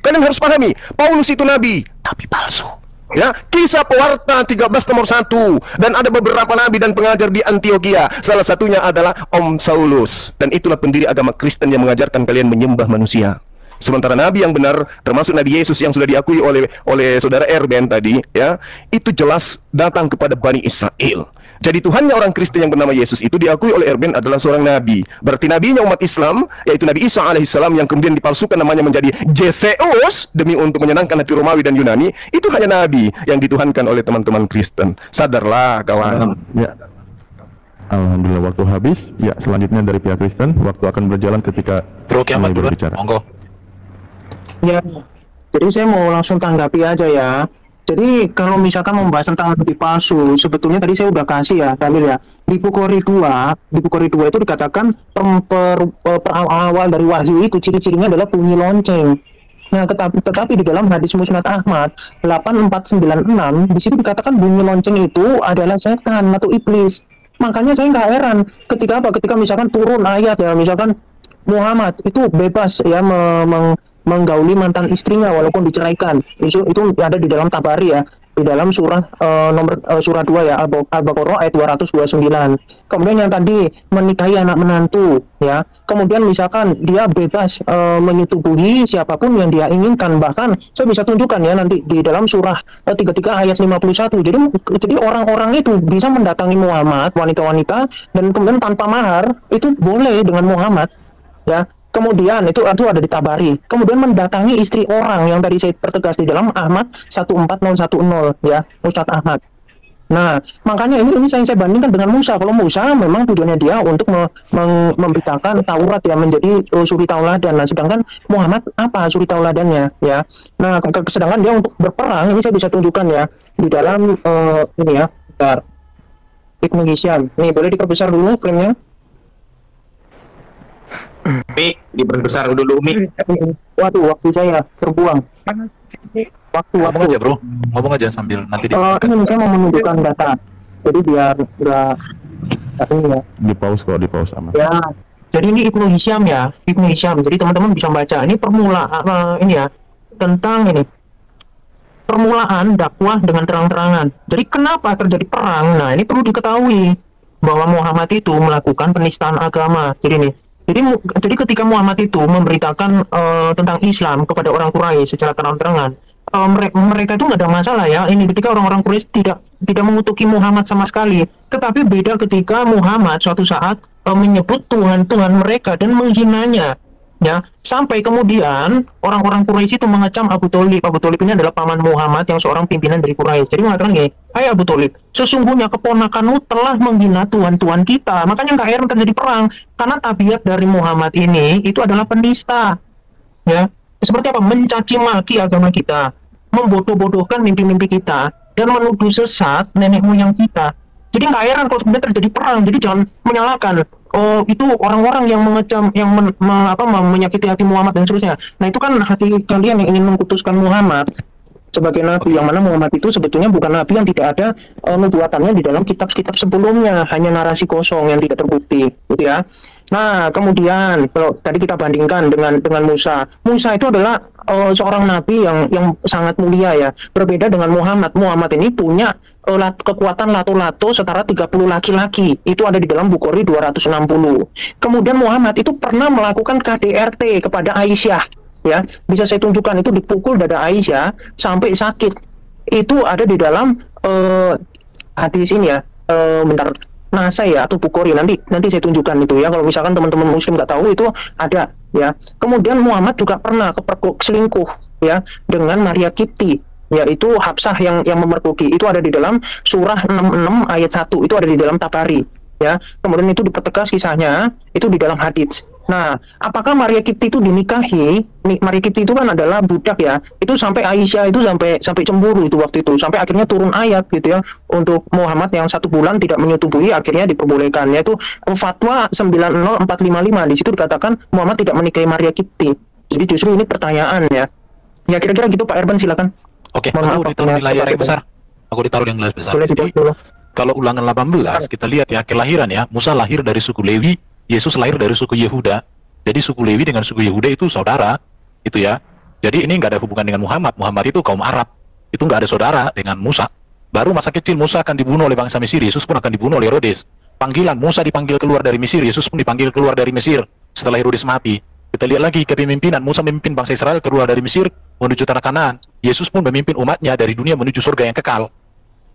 Kalian harus pahami, Paulus itu Nabi, tapi palsu. Ya, Kisah Pewarta 13 nomor 1. Dan ada beberapa nabi dan pengajar di Antioquia. Salah satunya adalah Om Saulus. Dan itulah pendiri agama Kristen yang mengajarkan kalian menyembah manusia. Sementara nabi yang benar, termasuk Nabi Yesus yang sudah diakui oleh saudara Erben tadi, ya, itu jelas datang kepada Bani Israel. Jadi Tuhannya orang Kristen yang bernama Yesus itu diakui oleh Erben adalah seorang nabi. Berarti nabinya umat Islam, yaitu Nabi Isa alaihissalam yang kemudian dipalsukan namanya menjadi Zeus demi untuk menyenangkan hati Romawi dan Yunani, itu hanya nabi yang dituhankan oleh teman-teman Kristen. Sadarlah kawan. Ya. Alhamdulillah waktu habis. Ya, selanjutnya dari pihak Kristen, waktu akan berjalan ketika Bro Kiamat mulai duluan, berbicara. monggo. Ya, jadi saya mau langsung tanggapi aja ya. Jadi kalau misalkan membahas tentang nabi palsu, sebetulnya tadi saya udah kasih ya, Dalil ya. Di Bukhari 2 itu dikatakan per awal dari wahyu itu ciri-cirinya adalah bunyi lonceng. Nah, tetapi di dalam hadis Musnad Ahmad 8496 di situ dikatakan bunyi lonceng itu adalah setan atau iblis. Makanya saya nggak heran ketika Ketika misalkan turun ayat ya, misalkan Muhammad itu bebas ya menggauli mantan istrinya walaupun diceraikan. Itu ada di dalam Tabari ya, di dalam surah surah 2 ya, Al-Baqarah ayat 229. Kemudian yang tadi menikahi anak menantu ya. Kemudian misalkan dia bebas menyetubuhi siapapun yang dia inginkan, bahkan saya bisa tunjukkan ya nanti di dalam surah 33 ayat 51. Jadi orang-orang itu bisa mendatangi Muhammad, wanita-wanita, dan kemudian tanpa mahar itu boleh dengan Muhammad ya. Kemudian itu ada di Tabari. Kemudian mendatangi istri orang yang tadi saya pertegas di dalam Ahmad 14010 ya, Ustadz Ahmad. Nah, makanya ini saya bandingkan dengan Musa. Kalau Musa memang tujuannya dia untuk memberitakan Taurat ya, menjadi suri tauladan. Nah, sedangkan Muhammad apa suri tauladannya ya. Nah, sedangkan dia untuk berperang ini saya bisa tunjukkan ya di dalam ini ya, bentar. Ibnu Hisham. Nih, boleh diperbesar dulu frame-nya. Mi, diperbesar dulu Mi. Waduh, waktu saya terbuang. Ngomong aja bro, ngomong aja sambil nanti Ini saya mau menunjukkan data. Jadi biar enggak ini ya. Di pause aman. Ya. Jadi ini Ibnu Hisham ya, Ibnu Hisham. Jadi teman-teman bisa baca. Ini ini ya tentang ini permulaan dakwah dengan terang-terangan. Jadi kenapa terjadi perang? Nah, ini perlu diketahui bahwa Muhammad itu melakukan penistaan agama. Jadi ketika Muhammad itu memberitakan tentang Islam kepada orang Quraisy secara terang-terangan, mereka itu nggak ada masalah ya. Ini ketika orang-orang Quraisy tidak mengutuki Muhammad sama sekali. Tetapi beda ketika Muhammad suatu saat menyebut Tuhan mereka dan menghinanya. Ya, sampai kemudian orang-orang Quraisy itu mengecam Abu Thalib. Abu Thalib ini adalah paman Muhammad yang seorang pimpinan dari Quraisy. Jadi mengatakan gini, "Hai Abu Thalib, sesungguhnya keponakanmu telah menghina Tuhan kita." Makanya nggak heran terjadi perang, karena tabiat dari Muhammad ini itu adalah penista. Ya, seperti apa? Mencaci maki agama kita, membodoh-bodohkan mimpi-mimpi kita, dan menuduh sesat nenek moyang kita. Jadi nggak heran kalau kemudian terjadi perang. Jadi jangan menyalahkan itu orang-orang yang mengecam, yang menyakiti hati Muhammad dan seterusnya. Nah, itu kan hati kalian yang ingin mengkutuskan Muhammad sebagai nabi, yang mana Muhammad itu sebetulnya bukan nabi, yang tidak ada nubuatannya di dalam kitab-kitab sebelumnya, hanya narasi kosong yang tidak terbukti, gitu ya. Nah, kemudian kalau tadi kita bandingkan dengan Musa itu adalah seorang nabi yang sangat mulia ya, berbeda dengan Muhammad. Muhammad ini punya kekuatan lato-lato setara 30 laki-laki, itu ada di dalam Bukhari 260. Kemudian Muhammad itu pernah melakukan KDRT kepada Aisyah ya, bisa saya tunjukkan, itu dipukul dada Aisyah sampai sakit. Itu ada di dalam hadis ini ya, bentar, Nasai ya, atau Bukhari, nanti saya tunjukkan itu ya, kalau misalkan teman-teman muslim nggak tahu itu ada ya. Kemudian Muhammad juga pernah selingkuh ya dengan Maria Kipti, yaitu Hafsah yang memergoki. Itu ada di dalam surah 66 ayat 1, itu ada di dalam Tabari ya. Kemudian itu dipertegas kisahnya itu di dalam hadits. Nah, apakah Maria Kipti itu dinikahi? Maria Kipti itu kan adalah budak ya. Itu sampai Aisyah itu sampai cemburu itu waktu itu. Sampai akhirnya turun ayat gitu ya, untuk Muhammad yang 1 bulan tidak menyetubuhi akhirnya diperbolehkan. Yaitu fatwa 90455, di situ dikatakan Muhammad tidak menikahi Maria Kipti. Jadi justru ini pertanyaan ya. Ya kira-kira gitu Pak Erban, silakan. Oke, aku ditaruh di layar yang besar. Aku ditaruh yang layar besar. Jadi, kalau ulangan 18 kita lihat ya, kelahiran ya, Musa lahir dari suku Lewi, Yesus lahir dari suku Yehuda. Jadi suku Lewi dengan suku Yehuda itu saudara, itu ya. Jadi ini nggak ada hubungan dengan Muhammad. Muhammad itu kaum Arab, itu nggak ada saudara dengan Musa. Baru masa kecil Musa akan dibunuh oleh bangsa Mesir, Yesus pun akan dibunuh oleh Herodes. Panggilan Musa dipanggil keluar dari Mesir, Yesus pun dipanggil keluar dari Mesir setelah Herodes mati. Kita lihat lagi kepemimpinan Musa memimpin bangsa Israel keluar dari Mesir menuju tanah Kanaan. Yesus pun memimpin umatnya dari dunia menuju surga yang kekal.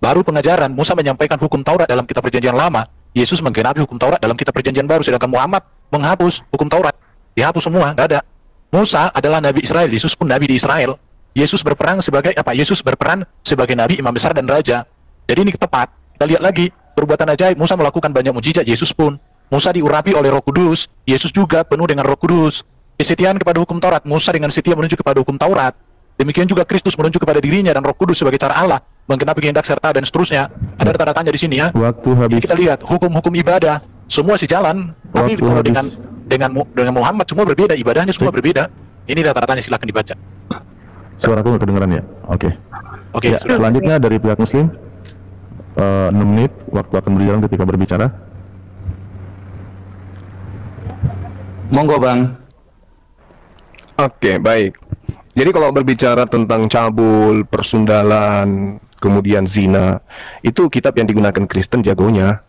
Baru pengajaran Musa menyampaikan hukum Taurat dalam kitab Perjanjian Lama. Yesus menggenapi hukum Taurat dalam kitab Perjanjian Baru, sedangkan Muhammad menghapus hukum Taurat. Dihapus semua, nggak ada. Musa adalah nabi Israel, Yesus pun nabi di Israel. Yesus berperang sebagai apa? Yesus berperan sebagai nabi, imam besar dan raja. Jadi ini tepat. Kita lihat lagi perbuatan ajaib, Musa melakukan banyak mujizat, Yesus pun. Musa diurapi oleh Roh Kudus, Yesus juga penuh dengan Roh Kudus. Kesetiaan kepada hukum Taurat, Musa dengan setia menuju kepada hukum Taurat. Demikian juga Kristus menuju kepada dirinya dan Roh Kudus sebagai cara Allah menggenapi kehendak serta dan seterusnya. Ada tanda tanya di sini ya. Waktu habis. Kita lihat hukum-hukum ibadah semua sejalan, tapi kalau dengan Muhammad semua berbeda, ibadahnya semua berbeda. Ini tanda tanya, silakan dibaca. Suaraku nggak kedengeran ya? Oke. Oke, Ya, selanjutnya dari pihak Muslim, 6 menit waktu akan berjalan ketika berbicara. Monggo Bang. Oke, baik. Jadi kalau berbicara tentang cabul, persundalan, kemudian zina, itu kitab yang digunakan Kristen jagonya.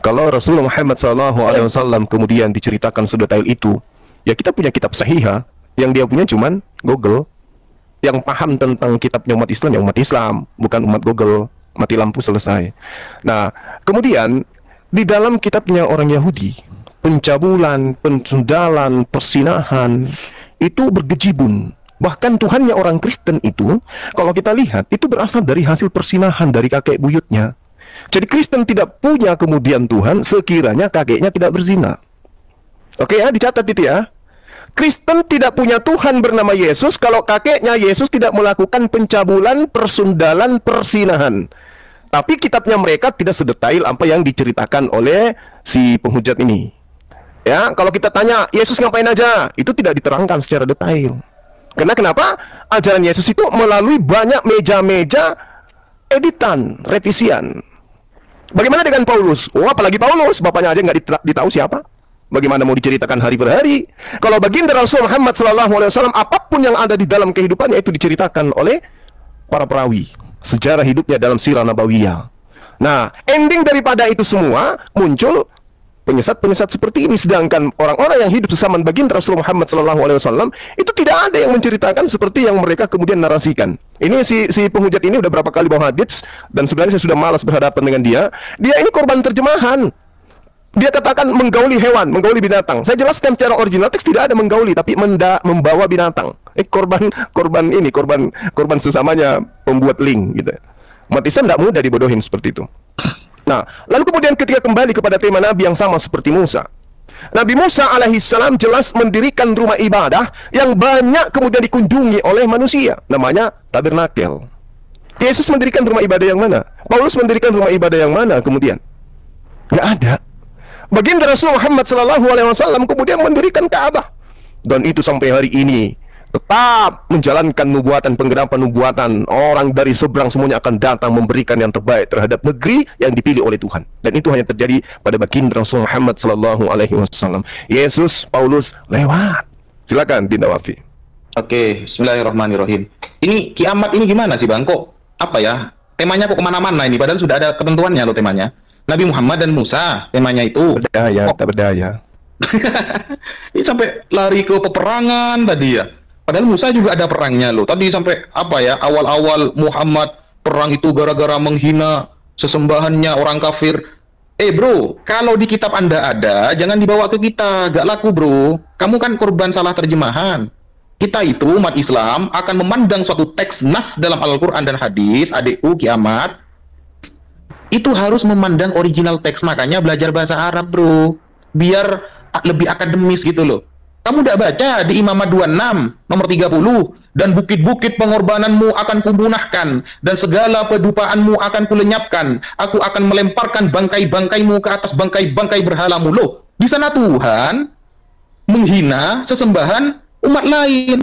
Kalau Rasulullah Muhammad SAW kemudian diceritakan sedetail itu, ya kita punya kitab sahihah, yang dia punya cuman Google. Yang paham tentang kitabnya umat Islam, ya umat Islam, bukan umat Google. Mati lampu selesai. Nah, kemudian di dalam kitabnya orang Yahudi, pencabulan, pensundalan, persinahan itu bergejibun. Bahkan Tuhannya orang Kristen itu, kalau kita lihat, itu berasal dari hasil persinahan dari kakek buyutnya. Jadi Kristen tidak punya kemudian Tuhan sekiranya kakeknya tidak berzina. Oke ya, dicatat itu ya. Kristen tidak punya Tuhan bernama Yesus kalau kakeknya Yesus tidak melakukan pencabulan, persundalan, persinahan. Tapi kitabnya mereka tidak sedetail apa yang diceritakan oleh si penghujat ini. Ya, kalau kita tanya Yesus ngapain aja, itu tidak diterangkan secara detail. Karena kenapa? Ajaran Yesus itu melalui banyak meja-meja editan, revisian. Bagaimana dengan Paulus? Oh, apalagi Paulus, bapaknya aja nggak ditahu siapa. Bagaimana mau diceritakan hari per hari? Kalau baginda Rasul Muhammad SAW, apapun yang ada di dalam kehidupannya itu diceritakan oleh para perawi. Sejarah hidupnya dalam sirah nabawiyah. Nah, ending daripada itu semua muncul penyesat-penyesat seperti ini. Sedangkan orang-orang yang hidup sesaman baginda Rasul Muhammad SAW itu tidak ada yang menceritakan seperti yang mereka kemudian narasikan. Ini si penghujat ini udah berapa kali bawa hadits, dan sebenarnya saya sudah malas berhadapan dengan dia. Dia ini korban terjemahan. Dia katakan menggauli hewan, menggauli binatang. Saya jelaskan secara original teks tidak ada menggauli, tapi membawa binatang. Korban sesamanya pembuat link gitu. Umat Islam tidak mudah dibodohin seperti itu. Nah, lalu kemudian ketika kembali kepada tema Nabi yang sama seperti Musa. Nabi Musa alaihissalam jelas mendirikan rumah ibadah yang banyak kemudian dikunjungi oleh manusia. Namanya tabernakel. Yesus mendirikan rumah ibadah yang mana? Paulus mendirikan rumah ibadah yang mana kemudian? Nggak ada. Baginda Rasul Muhammad SAW kemudian mendirikan Ka'bah, dan itu sampai hari ini tetap menjalankan nubuatan, penggenapan nubuatan. Orang dari seberang semuanya akan datang memberikan yang terbaik terhadap negeri yang dipilih oleh Tuhan, dan itu hanya terjadi pada baginda Rasul Muhammad SAW. Yesus, Paulus lewat. Silakan Dinda Wafi. Oke, bismillahirrahmanirrahim. Ini kiamat ini gimana sih Bang? Kok apa ya? Temanya kok kemana-mana ini, padahal sudah ada ketentuannya loh temanya. Nabi Muhammad dan Musa, temanya itu. Berdaya, tak berdaya. Ini sampai lari ke peperangan tadi ya. Padahal Musa juga ada perangnya loh. Tadi sampai apa ya, awal-awal Muhammad perang itu gara-gara menghina sesembahannya orang kafir. Bro, kalau di kitab Anda ada, jangan dibawa ke kita. Gak laku bro. Kamu kan korban salah terjemahan. Kita itu umat Islam akan memandang suatu teks nas dalam Al-Quran dan hadis, adikku kiamat, itu harus memandang original teks. Makanya belajar bahasa Arab bro, biar lebih akademis gitu loh. Kamu tidak baca di Imamat 26 nomor 30, dan bukit-bukit pengorbananmu akan kumunahkan, dan segala pedupaanmu akan kulenyapkan. Aku akan melemparkan bangkai-bangkaimu ke atas bangkai-bangkai berhalamu. Loh, di sana Tuhan menghina sesembahan umat lain.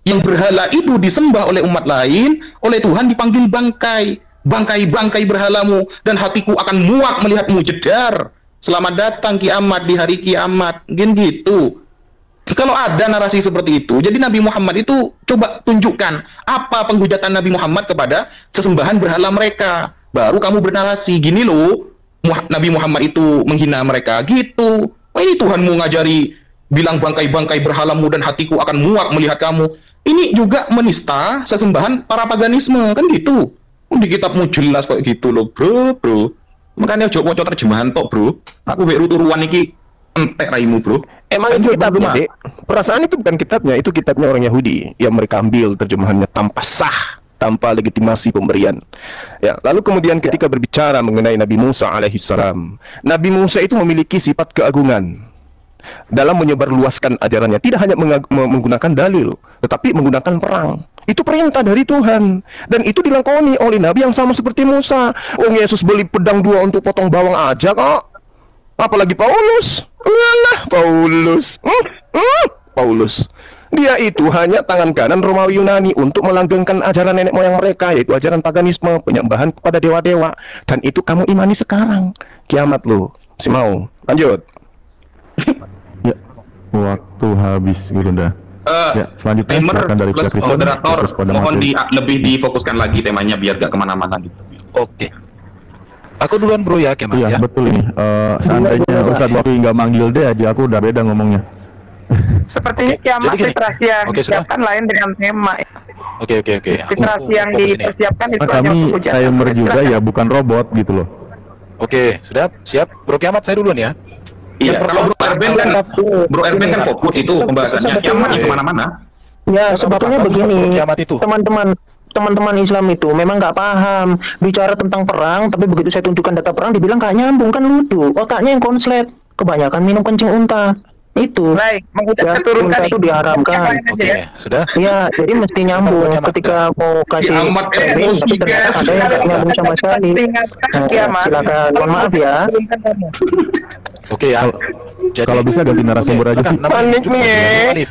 Yang berhala itu disembah oleh umat lain, oleh Tuhan dipanggil bangkai. Bangkai-bangkai berhalamu, dan hatiku akan muak melihatmu jedar. Selamat datang kiamat, di hari kiamat. Gitu. Kalau ada narasi seperti itu, jadi Nabi Muhammad itu coba tunjukkan apa penghujatan Nabi Muhammad kepada sesembahan berhala mereka. Baru kamu bernarasi, gini loh, Nabi Muhammad itu menghina mereka. Gitu. Ini Tuhanmu ngajari, bilang bangkai-bangkai berhalamu dan hatiku akan muak melihat kamu. Ini juga menista sesembahan para paganisme, kan gitu. Di kitabmu jelas kayak gitu loh bro. Makanya jauh wajah terjemahan tok bro. Aku beru turuan iki entek raimu bro. Emang itu kitabnya dek. Perasaan itu bukan kitabnya, itu kitabnya orang Yahudi yang mereka ambil terjemahannya tanpa sah. tanpa legitimasi pemberian. Ya, lalu kemudian ketika berbicara mengenai Nabi Musa alaihissalam, Nabi Musa itu memiliki sifat keagungan dalam menyebarluaskan ajarannya. Tidak hanya menggunakan dalil, tetapi menggunakan perang. Itu perintah dari Tuhan, dan itu dilakoni oleh Nabi yang sama seperti Musa. Yesus beli pedang 2 untuk potong bawang aja kok. Apalagi Paulus. Alah, Paulus. Paulus. Dia itu hanya tangan kanan Romawi Yunani untuk melanggengkan ajaran nenek moyang mereka, yaitu ajaran paganisme, penyembahan kepada dewa-dewa. Dan itu kamu imani sekarang. Kiamat lo. Si mau. Lanjut. Ya, waktu habis Gurunda. Ya, selanjutnya silakan dari pihak Kristen, moderator, terus pada mohon materi. lebih difokuskan lagi temanya biar gak kemana-mana gitu. Oke. Aku duluan bro ya, Kemal Iya, ya. betul ini. Seandainya Ustadz Wafi nggak manggil dia aja, aku udah beda ngomongnya. Seperti kiamat jadi gini. literasi yang Oke, sudah. disiapkan lain dengan tema. Oke. Literasi yang fokus ini. dipersiapkan itu hanya Kami untuk hujatan. timer juga ya, bukan robot gitu loh. Oke, sudah siap. Bro Kiamat saya duluan ya. Iya, kalau Bro Erben kan fokus itu pembahasannya, kiamat itu kemana-mana. Ya, sebetulnya begini, Kiamat itu. teman-teman Islam itu memang nggak paham bicara tentang perang, tapi begitu saya tunjukkan data perang, dibilang nggak nyambung, kan lucu. Otaknya yang konslet, kebanyakan minum kencing unta. Itu. Baik, Ya, unta itu diharamkan. Oke, sudah. Ya, jadi mesti nyambung ketika mau kasih Kiamat sharing, tapi ternyata ada yang nggak nyambung sama sekali. Nah, silakan, mohon maaf ya. Oke ya. Jadi, Kalau bisa ganti narasumber aja sih. Panik nih.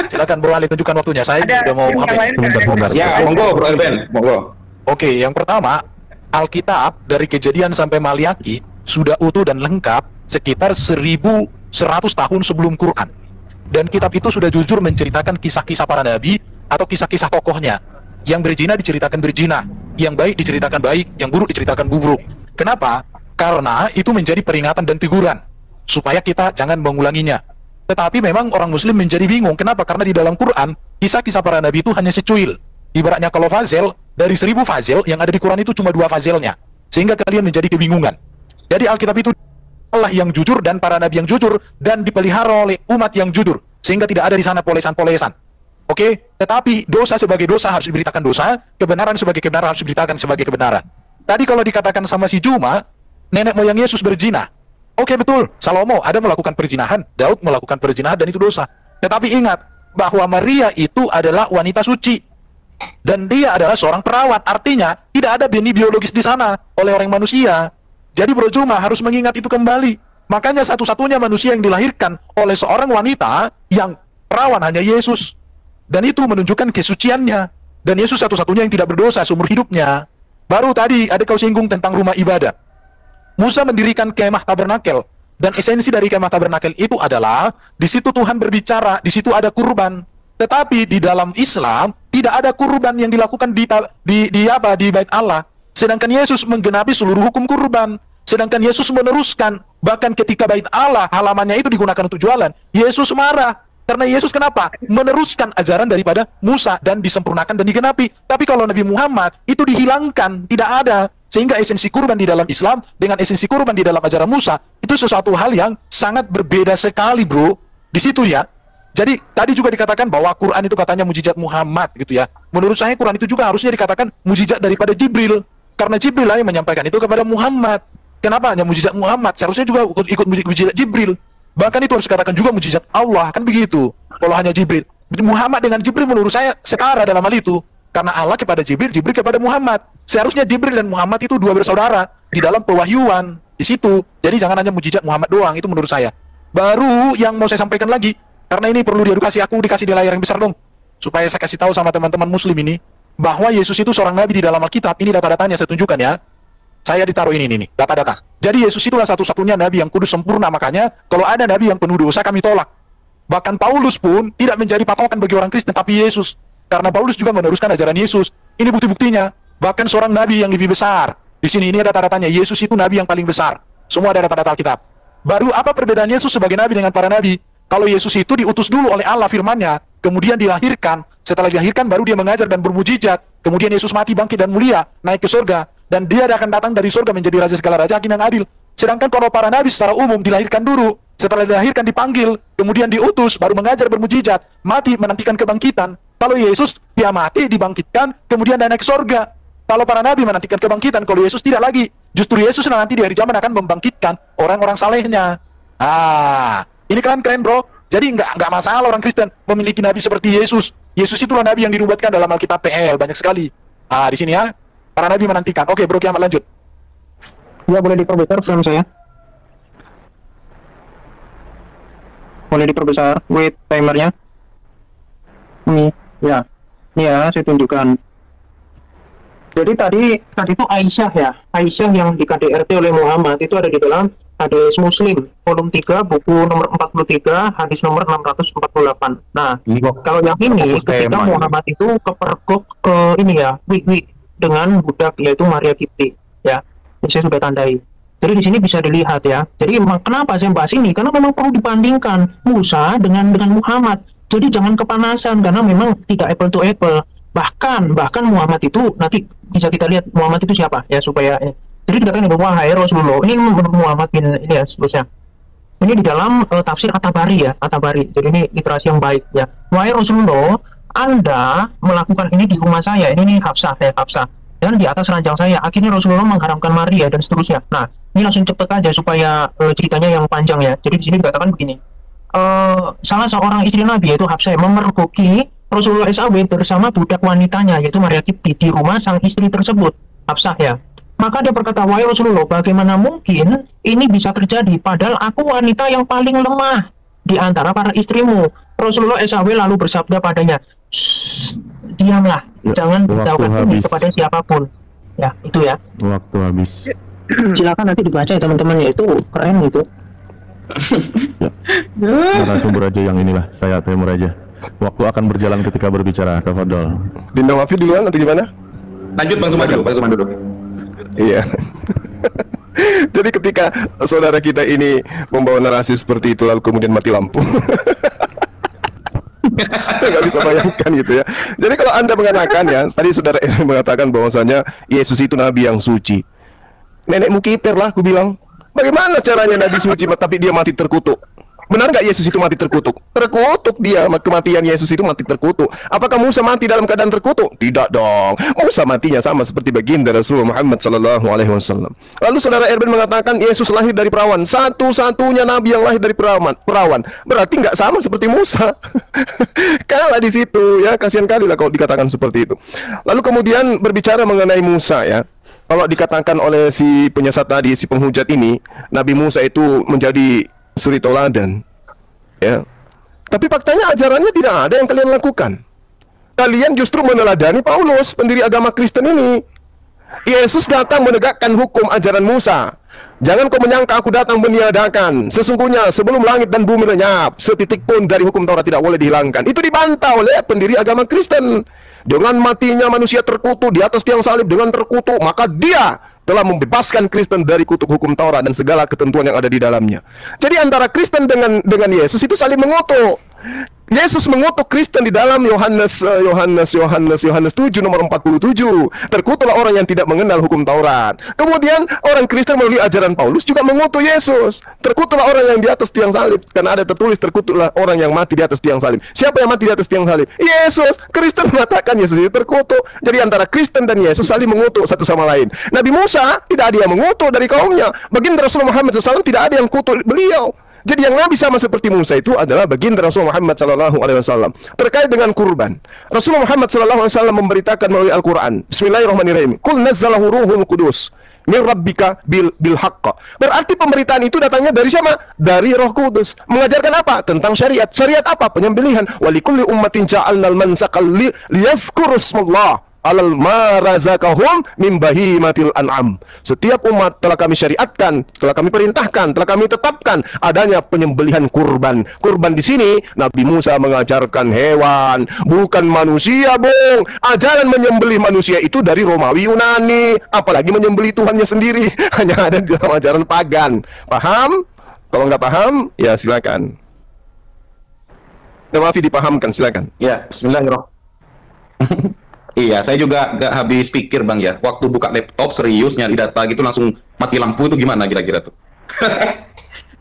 Silakan Bro Alif tunjukkan waktunya. Saya udah mau apa ini? Sebentar. Ya, monggo Bro Erben, monggo. Oke, yang pertama, Alkitab dari Kejadian sampai Maliaki sudah utuh dan lengkap sekitar 1100 tahun sebelum Quran. Dan kitab itu sudah jujur menceritakan kisah-kisah para nabi atau kisah-kisah tokohnya. Yang berzina diceritakan berzina, yang baik diceritakan baik, yang buruk diceritakan buruk. Kenapa? Karena itu menjadi peringatan dan teguran supaya kita jangan mengulanginya. Tetapi memang orang muslim menjadi bingung. Kenapa? Karena di dalam Quran kisah-kisah para nabi itu hanya secuil. Ibaratnya kalau fazel, dari 1000 fazel yang ada di Quran itu cuma 2 fazelnya, sehingga kalian menjadi kebingungan. Jadi Alkitab itu Allah yang jujur dan para nabi yang jujur, dan dipelihara oleh umat yang jujur, sehingga tidak ada di sana polesan-polesan. Oke? Tetapi dosa sebagai dosa harus diberitakan dosa, kebenaran sebagai kebenaran harus diberitakan sebagai kebenaran. Tadi kalau dikatakan sama si Juma, nenek moyang Yesus berzina. Oke, betul, Salomo ada melakukan perzinahan, Daud melakukan perzinahan, dan itu dosa. Tetapi ingat bahwa Maria itu adalah wanita suci, dan dia adalah seorang perawat. Artinya tidak ada benih biologis di sana oleh orang manusia. Jadi Bro Juma harus mengingat itu kembali. Makanya satu-satunya manusia yang dilahirkan oleh seorang wanita yang perawan hanya Yesus, dan itu menunjukkan kesuciannya. Dan Yesus satu-satunya yang tidak berdosa seumur hidupnya. Baru tadi ada kau singgung tentang rumah ibadah. Musa mendirikan kemah tabernakel, dan esensi dari kemah tabernakel itu adalah di situ Tuhan berbicara, di situ ada kurban. Tetapi di dalam Islam tidak ada kurban yang dilakukan di Bait Allah. Sedangkan Yesus menggenapi seluruh hukum kurban. Sedangkan Yesus meneruskan, bahkan ketika Bait Allah halamannya itu digunakan untuk jualan, Yesus marah. Karena Yesus kenapa? Meneruskan ajaran daripada Musa dan disempurnakan dan digenapi. Tapi kalau Nabi Muhammad itu dihilangkan, tidak ada. Sehingga esensi kurban di dalam Islam dengan esensi kurban di dalam ajaran Musa itu sesuatu hal yang sangat berbeda sekali, bro. Di situ ya. Jadi tadi juga dikatakan bahwa Quran itu katanya mujizat Muhammad gitu ya. Menurut saya Quran itu juga harusnya dikatakan mujizat daripada Jibril. Karena Jibril lah yang menyampaikan itu kepada Muhammad. Kenapa hanya mujizat Muhammad? Seharusnya juga ikut mujizat Jibril. Bahkan itu harus dikatakan juga mujizat Allah, kan begitu. Kalau hanya Jibril. Muhammad dengan Jibril menurut saya setara dalam hal itu. Karena Allah kepada Jibril, Jibril kepada Muhammad. Seharusnya Jibril dan Muhammad itu dua bersaudara di dalam pewahyuan di situ. Jadi jangan hanya mujizat Muhammad doang, itu menurut saya. Baru yang mau saya sampaikan lagi, karena ini perlu diedukasi, aku dikasih di layar yang besar dong, supaya saya kasih tahu sama teman-teman muslim ini bahwa Yesus itu seorang nabi di dalam Alkitab. Ini data-datanya saya tunjukkan ya. Saya ditaruh ini nih, data-data. Jadi Yesus itulah satu-satunya nabi yang kudus sempurna. Makanya kalau ada nabi yang penuh dosa kami tolak. Bahkan Paulus pun tidak menjadi patokan bagi orang Kristen, tapi Yesus. Karena Paulus juga meneruskan ajaran Yesus. Ini bukti-buktinya. Bahkan seorang nabi yang lebih besar. Di sini ini ada data-datanya. Yesus itu nabi yang paling besar. Semua ada data-data Alkitab. Baru apa perbedaan Yesus sebagai nabi dengan para nabi? Kalau Yesus itu diutus dulu oleh Allah firman-Nya, kemudian dilahirkan. Setelah dilahirkan baru dia mengajar dan bermujizat. Kemudian Yesus mati, bangkit dan mulia, naik ke surga. Dan dia akan datang dari surga menjadi raja segala raja, hakim yang adil. Sedangkan kalau para nabi secara umum dilahirkan dulu, setelah dilahirkan dipanggil, kemudian diutus, baru mengajar bermujizat, mati menantikan kebangkitan. Kalau Yesus dia mati, dibangkitkan, kemudian dia naik ke sorga. Kalau para nabi menantikan kebangkitan, kalau Yesus tidak lagi. Justru Yesus nanti di hari zaman akan membangkitkan orang-orang salehnya. Ini keren bro. Jadi nggak masalah orang Kristen memiliki nabi seperti Yesus. Yesus itulah nabi yang dinubuatkan dalam Alkitab PL, banyak sekali. Di sini ya, para nabi menantikan. Oke bro, kiamat lanjut. Ya, boleh diperbesar frame saya. Boleh diperbesar, wait timernya. Ini ya, saya tunjukkan. Jadi tadi itu Aisyah ya, Aisyah yang di KDRT oleh Muhammad itu ada di dalam hadis Muslim, volume 3, buku nomor 43, hadis nomor 648. Nah, kalau yang ini ketika Muhammad itu kepergok ke ini ya, dengan budak yaitu Maria Kipti, ya. Ini saya sudah tandai. Jadi di sini bisa dilihat ya. Jadi kenapa saya bahas ini? Karena memang perlu dibandingkan Musa dengan Muhammad. Jadi jangan kepanasan karena memang tidak apple to apple. Bahkan Muhammad itu nanti bisa kita lihat Muhammad itu siapa ya supaya jadi dikatakan wahai Rasulullah. Ini menurut Muhammad bin ini ya seterusnya. Ini di dalam tafsir At-Tabari ya, At-Tabari. Jadi ini literasi yang baik ya. Wahai Rasulullah, Anda melakukan ini di rumah saya. Ini Hafsah ya, Hafsah. Dan di atas ranjang saya. Akhirnya Rasulullah mengharamkan Maria dan seterusnya. Nah, ini langsung cepet aja supaya ceritanya yang panjang ya. Jadi di sini dikatakan begini. Salah seorang istri Nabi yaitu Hafsah memergoki Rasulullah SAW bersama budak wanitanya yaitu Maria Kipti di rumah sang istri tersebut, Hafsah ya. Maka dia berkata, wahai Rasulullah, bagaimana mungkin ini bisa terjadi padahal aku wanita yang paling lemah di antara para istrimu. Rasulullah SAW lalu bersabda padanya, diamlah, jangan beritahukan ini kepada siapapun. Ya, itu ya. Waktu habis. Silakan nanti dibaca ya teman-teman, ya itu keren gitu. Narasumber aja yang inilah, saya Timur aja. Waktu akan berjalan ketika berbicara, tafadhol. Dinda Wafi duluan nanti gimana? Lanjut Bang Suman dulu. Iya. Jadi ketika saudara kita ini membawa narasi seperti itu lalu kemudian mati lampu. Nggak bisa bayangkan gitu ya. Jadi kalau Anda mengatakan ya, tadi saudara mengatakan bahwasanya Yesus itu nabi yang suci. Nenekmu kiper lah, aku bilang. Bagaimana caranya nabi suci tapi dia mati terkutuk? Benar nggak Yesus itu mati terkutuk? Terkutuk dia, kematian Yesus itu mati terkutuk. Apakah Musa mati dalam keadaan terkutuk? Tidak dong. Musa matinya sama seperti baginda Rasulullah Muhammad SAW. Lalu saudara Erben mengatakan Yesus lahir dari perawan. Satu-satunya nabi yang lahir dari perawan. Berarti nggak sama seperti Musa. Kalah di situ ya. Kasihan kali lah kalau dikatakan seperti itu. Lalu kemudian berbicara mengenai Musa ya. Kalau dikatakan oleh si penyesat tadi, si penghujat ini, Nabi Musa itu menjadi suri toladan, ya. Tapi faktanya ajarannya tidak ada yang kalian lakukan. Kalian justru meneladani Paulus, pendiri agama Kristen ini. Yesus datang menegakkan hukum ajaran Musa. Jangan kau menyangka aku datang meniadakan. Sesungguhnya sebelum langit dan bumi lenyap, setitik pun dari hukum Taurat tidak boleh dihilangkan. Itu dibantah oleh pendiri agama Kristen. Dengan matinya manusia terkutuk di atas tiang salib dengan terkutuk, maka dia telah membebaskan Kristen dari kutuk hukum Taurat dan segala ketentuan yang ada di dalamnya. Jadi antara Kristen dengan Yesus itu saling mengutuk. Yesus mengutuk Kristen di dalam Yohanes 7 nomor 47. Terkutuklah orang yang tidak mengenal hukum Taurat. Kemudian orang Kristen melalui ajaran Paulus juga mengutuk Yesus. Terkutuklah orang yang di atas tiang salib, karena ada tertulis terkutuklah orang yang mati di atas tiang salib. Siapa yang mati di atas tiang salib? Yesus. Kristen mengatakan Yesus itu terkutuk. Jadi antara Kristen dan Yesus saling mengutuk satu sama lain. Nabi Musa tidak ada yang mengutuk dari kaumnya. Baginda Rasulullah Muhammad SAW tidak ada yang kutuk beliau. Jadi yang Nabi sama seperti Musa itu adalah baginda Rasulullah Muhammad SAW. Terkait dengan kurban, Rasulullah Muhammad SAW memberitakan melalui Al-Quran, Bismillahirrahmanirrahim, Qul nazzalahu ruhul qudus min rabbika bil haqqa. Berarti pemberitaan itu datangnya dari siapa? Dari Roh Kudus. Mengajarkan apa? Tentang syariat. Syariat apa? Penyembelihan. Walikulli ummatin ja'alnal mansaqal liyazkurusmullah alal ma razaqahum min bahimatil an'am. Setiap umat telah kami syariatkan, telah kami perintahkan, telah kami tetapkan adanya penyembelihan kurban. Kurban di sini Nabi Musa mengajarkan hewan, bukan manusia, Bung. Ajaran menyembelih manusia itu dari Romawi Yunani, apalagi menyembelih Tuhannya sendiri hanya ada di dalam ajaran pagan. Paham? Kalau nggak paham, ya silakan. Maafi dipahamkan, silakan. Ya, bismillahirrahmanirrahim. Iya, saya juga gak habis pikir Bang ya. Waktu buka laptop serius nyari data gitu langsung mati lampu itu gimana kira-kira tuh?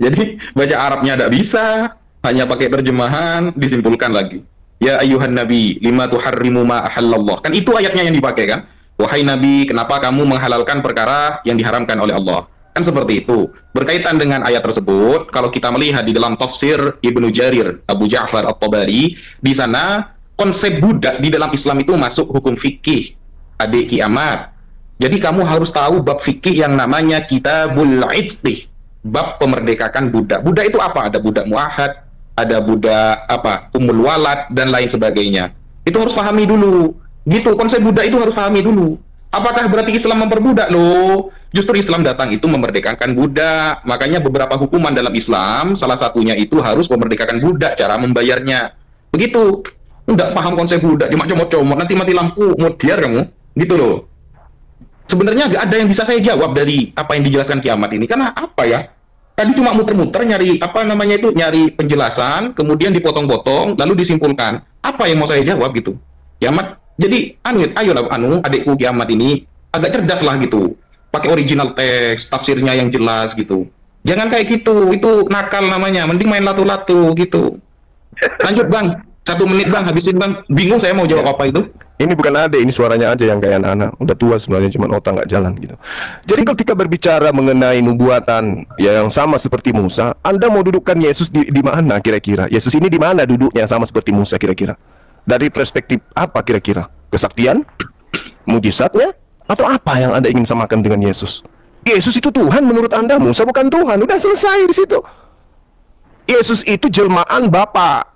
Jadi baca Arabnya tidak bisa, hanya pakai terjemahan disimpulkan lagi. Ya ayuhan nabi, lima tuharrimu ma ahallallah. Kan itu ayatnya yang dipakai kan? Wahai nabi, kenapa kamu menghalalkan perkara yang diharamkan oleh Allah? Kan seperti itu. Berkaitan dengan ayat tersebut, kalau kita melihat di dalam tafsir Ibnu Jarir, Abu Ja'far At-Tabari, di sana konsep budak di dalam Islam itu masuk hukum fikih, adik kiamat. Jadi kamu harus tahu bab fikih yang namanya Kitabul Itqi, bab pemerdekakan budak. Budak itu apa? Ada budak muahad, ada budak umul walad dan lain sebagainya. Itu harus pahami dulu. Gitu, konsep budak itu harus pahami dulu. Apakah berarti Islam memperbudak? Loh, justru Islam datang itu memerdekakan budak. Makanya beberapa hukuman dalam Islam, salah satunya itu harus memerdekakan budak, cara membayarnya. Begitu. Nggak paham konsep budak, cuma comot-comot, nanti mati lampu, mutiar kamu. Gitu loh. Sebenarnya nggak ada yang bisa saya jawab dari apa yang dijelaskan kiamat ini. Karena apa ya? Tadi cuma muter-muter nyari nyari penjelasan, kemudian dipotong-potong, lalu disimpulkan. Apa yang mau saya jawab gitu? Kiamat. Jadi ayolah adikku kiamat ini agak cerdas lah gitu. Pakai original teks, tafsirnya yang jelas gitu. Jangan kayak gitu, itu nakal namanya. Mending main latu-latu gitu. Lanjut Bang, 1 menit Bang, habisin Bang. Bingung saya mau jawab apa itu. Ini bukan adek, ini suaranya aja yang kayak anak-anak. Udah tua sebenarnya, cuma otak nggak jalan gitu. Jadi ketika berbicara mengenai nubuatan yang sama seperti Musa, Anda mau dudukkan Yesus di mana kira-kira? Yesus ini di mana duduknya sama seperti Musa kira-kira? Dari perspektif apa kira-kira? Kesaktian? Mujizatnya? Atau apa yang Anda ingin samakan dengan Yesus? Yesus itu Tuhan menurut Anda, Musa bukan Tuhan. Udah selesai di situ. Yesus itu jelmaan Bapa,